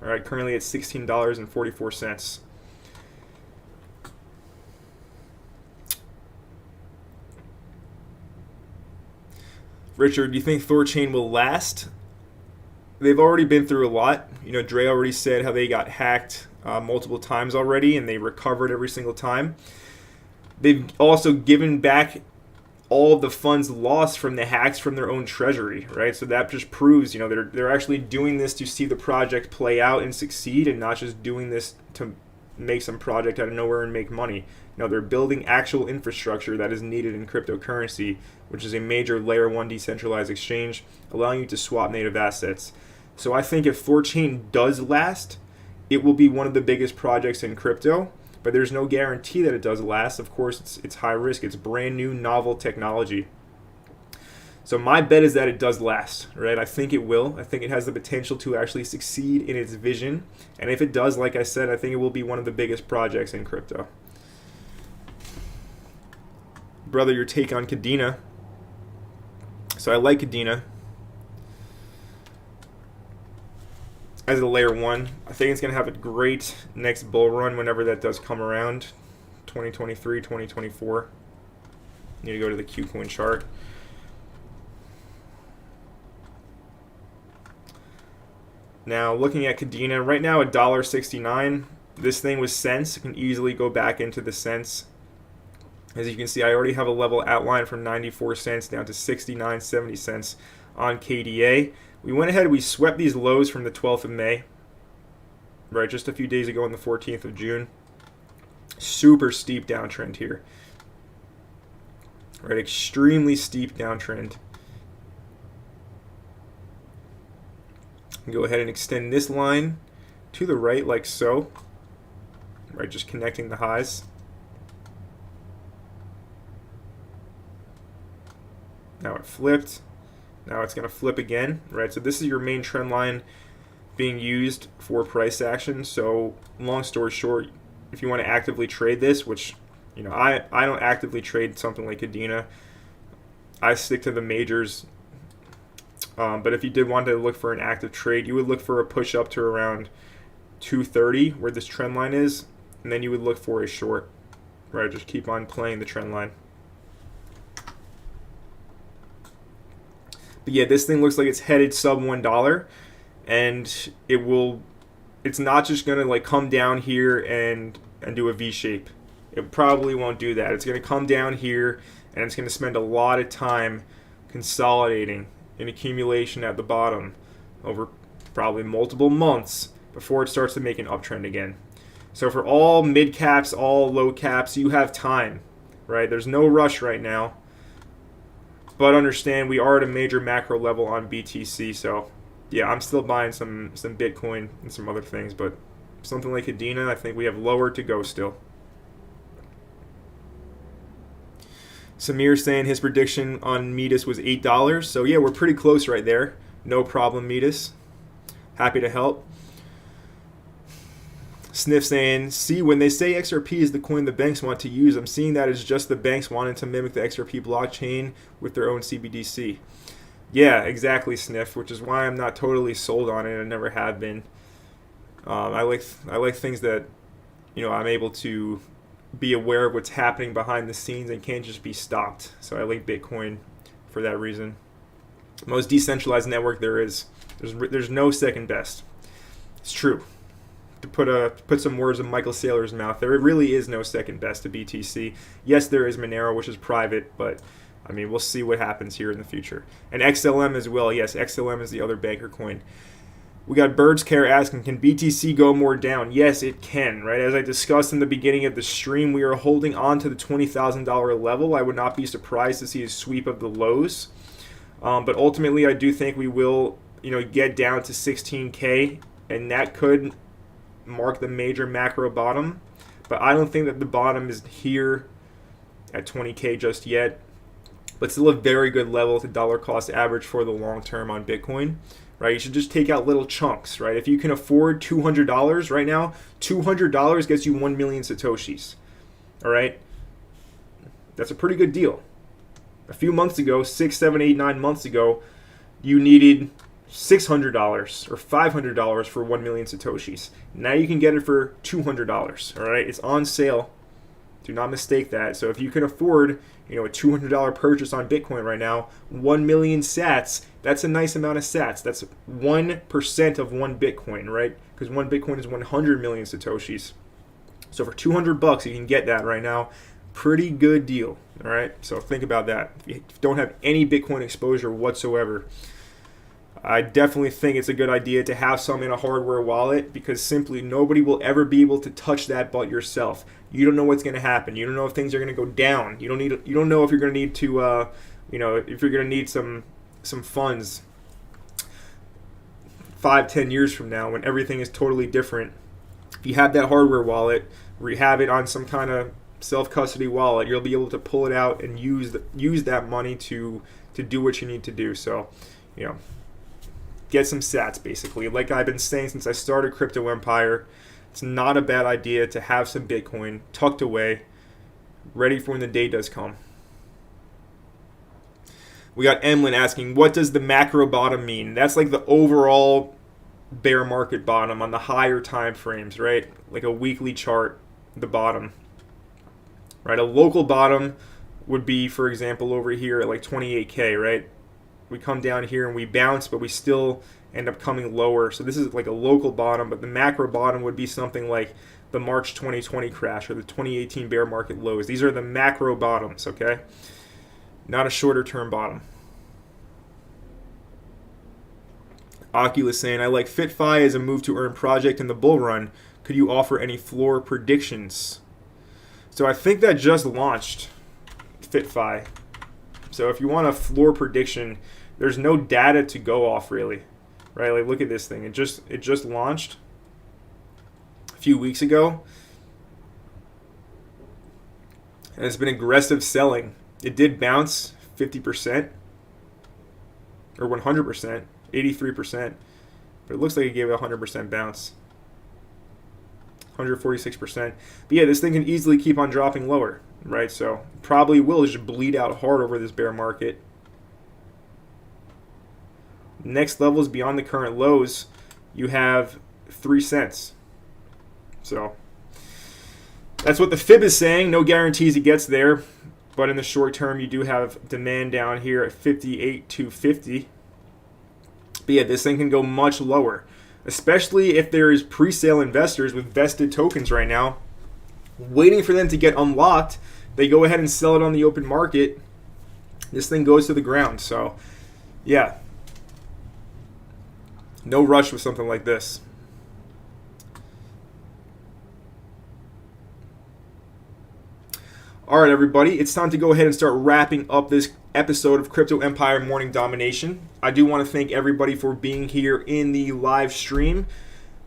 All right, currently at $16.44. Richard, do you think Thorchain will last? They've already been through a lot. You know, Dre already said how they got hacked multiple times already, and they recovered every single time. They've also given back all of the funds lost from the hacks from their own treasury, right? So that just proves, you know, they're actually doing this to see the project play out and succeed, and not just doing this to make some project out of nowhere and make money. No, they're building actual infrastructure that is needed in cryptocurrency, which is a major layer 1 decentralized exchange, allowing you to swap native assets. So I think if Thorchain does last, it will be one of the biggest projects in crypto, but there's no guarantee that it does last. Of course, it's high risk. It's brand new, novel technology. So my bet is that it does last, right? I think it will. I think it has the potential to actually succeed in its vision. And if it does, like I said, I think it will be one of the biggest projects in crypto. Brother, your take on Kadena. So I like Kadena as a layer 1. I think it's going to have a great next bull run whenever that does come around. 2023, 2024. Need to go to the Qcoin chart. Now, looking at Kadena, right now $1.69. This thing was cents. It can easily go back into the cents. As you can see, I already have a level outlined from 94 cents down to 69.70 cents on KDA. We went ahead, we swept these lows from the 12th of May, right, just a few days ago on the 14th of June. Super steep downtrend here. Right, extremely steep downtrend. Go ahead and extend this line to the right like so. Right, just connecting the highs. Now it flipped. Now it's going to flip again, right? So this is your main trend line being used for price action. So long story short, if you want to actively trade this, which, you know, I don't actively trade something like Kadena. I stick to the majors. But if you did want to look for an active trade, you would look for a push up to around 230 where this trend line is, and then you would look for a short, right? Just keep on playing the trend line. But yeah, this thing looks like it's headed sub $1, and it's not just gonna like come down here and do a V shape. It probably won't do that. It's gonna come down here and it's gonna spend a lot of time consolidating in accumulation at the bottom over probably multiple months before it starts to make an uptrend again. So for all mid caps, all low caps, you have time, right? There's no rush right now. But understand we are at a major macro level on BTC, so yeah, I'm still buying some Bitcoin and some other things, but something like Kadena, I think we have lower to go still. Samir saying his prediction on Midas was $8, so yeah, we're pretty close right there. No problem, Midas. Happy to help. Sniff saying, see, when they say XRP is the coin the banks want to use, I'm seeing that as just the banks wanting to mimic the XRP blockchain with their own CBDC. Yeah, exactly, Sniff, which is why I'm not totally sold on it. I never have been. I like things that, you know, I'm able to be aware of what's happening behind the scenes and can't just be stopped. So I like Bitcoin for that reason. Most decentralized network there is. There's no second best. It's true. To put some words in Michael Saylor's mouth, there really is no second best to BTC. Yes, there is Monero, which is private, but I mean, we'll see what happens here in the future. And XLM as well. Yes, XLM is the other banker coin. We got Birds Care asking, can BTC go more down? Yes, it can, right? As I discussed in the beginning of the stream, we are holding on to the $20,000 level. I would not be surprised to see a sweep of the lows. But ultimately, I do think we will, you know, get down to 16K, and that could mark the major macro bottom, but I don't think that the bottom is here at 20K just yet. but still a very good level to dollar cost average for the long term on Bitcoin. Right, you should just take out little chunks, right? If you can afford $200 right now, $200 gets you 1 million Satoshis, all right? That's a pretty good deal. A few months ago, 6, 7, 8, 9 months ago, you needed $600 or $500 for 1 million Satoshis. Now you can get it for $200, all right? It's on sale. Do not mistake that. So if you can afford, a $200 purchase on Bitcoin right now, 1 million sats, that's a nice amount of sats. That's 1% of one Bitcoin, right? Because one Bitcoin is 100 million Satoshis. So for $200, you can get that right now. Pretty good deal, all right? So think about that. If you don't have any Bitcoin exposure whatsoever, I definitely think it's a good idea to have some in a hardware wallet, because simply nobody will ever be able to touch that but yourself. You don't know what's going to happen. You don't know if things are going to go down. You don't know if you're going to need to if you're going to need some funds 5-10 years from now when everything is totally different. If you have that hardware wallet, or you have it on some kind of self-custody wallet, you'll be able to pull it out and use that money to do what you need to do. So, get some sats, basically. Like I've been saying since I started Crypto Empire, it's not a bad idea to have some Bitcoin tucked away, ready for when the day does come. We got Emlyn asking, what does the macro bottom mean? That's like the overall bear market bottom on the higher time frames, right? Like a weekly chart, the bottom. Right? A local bottom would be, for example, over here at like 28K, right? We come down here and we bounce, but we still end up coming lower. So this is like a local bottom, but the macro bottom would be something like the March 2020 crash or the 2018 bear market lows. These are the macro bottoms, okay? Not a shorter term bottom. Oculus saying, I like FitFi as a move to earn project in the bull run. Could you offer any floor predictions? So I think that just launched, FitFi. So if you want a floor prediction, there's no data to go off really, right? Like look at this thing. It just launched a few weeks ago, and it's been aggressive selling. It did bounce 50% or 100%, 83%, but it looks like it gave it a 100% bounce. 146%. But yeah, this thing can easily keep on dropping lower, right? So probably will just bleed out hard over this bear market. Next levels beyond the current lows, you have 3 cents. So that's what the fib is saying. No guarantees it gets there, but in the short term, you do have demand down here at 58.250. But yeah, this thing can go much lower, especially if there is pre-sale investors with vested tokens right now waiting for them to get unlocked. They go ahead and sell it on the open market. This thing goes to the ground. So yeah, no rush with something like this. All right, everybody, it's time to go ahead and start wrapping up this episode of Crypto Empire Morning Domination. I do want to thank everybody for being here in the live stream.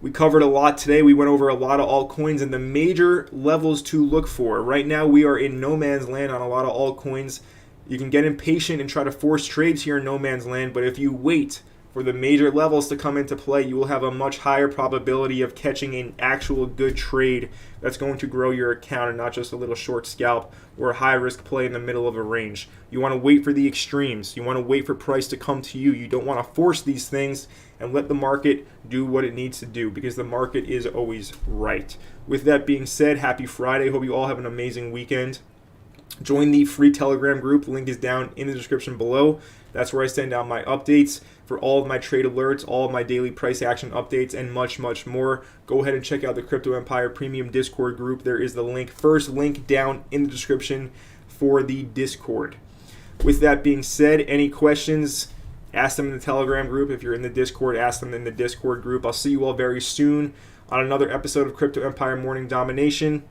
We covered a lot today. We went over a lot of altcoins and the major levels to look for. Right now, we are in no man's land on a lot of altcoins. You can get impatient and try to force trades here in no man's land, but if you wait for the major levels to come into play, you will have a much higher probability of catching an actual good trade that's going to grow your account and not just a little short scalp or a high risk play in the middle of a range. You want to wait for the extremes. You want to wait for price to come to you. You don't want to force these things and let the market do what it needs to do, because the market is always right. With that being said, happy Friday. Hope you all have an amazing weekend. Join the free Telegram group. The link is down in the description below. That's where I send out my updates for all of my trade alerts, all of my daily price action updates, and much, much more. Go ahead and check out the Crypto Empire Premium Discord group. There is the link, first link down in the description for the Discord. With that being said, any questions, ask them in the Telegram group. If you're in the Discord, ask them in the Discord group. I'll see you all very soon on another episode of Crypto Empire Morning Domination.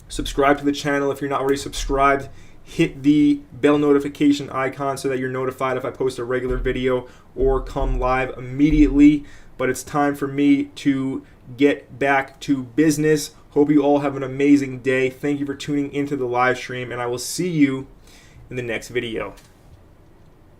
Subscribe to the channel if you're not already subscribed. Hit the bell notification icon so that you're notified if I post a regular video or come live immediately. But it's time for me to get back to business. Hope you all have an amazing day. Thank you for tuning into the live stream, and I will see you in the next video.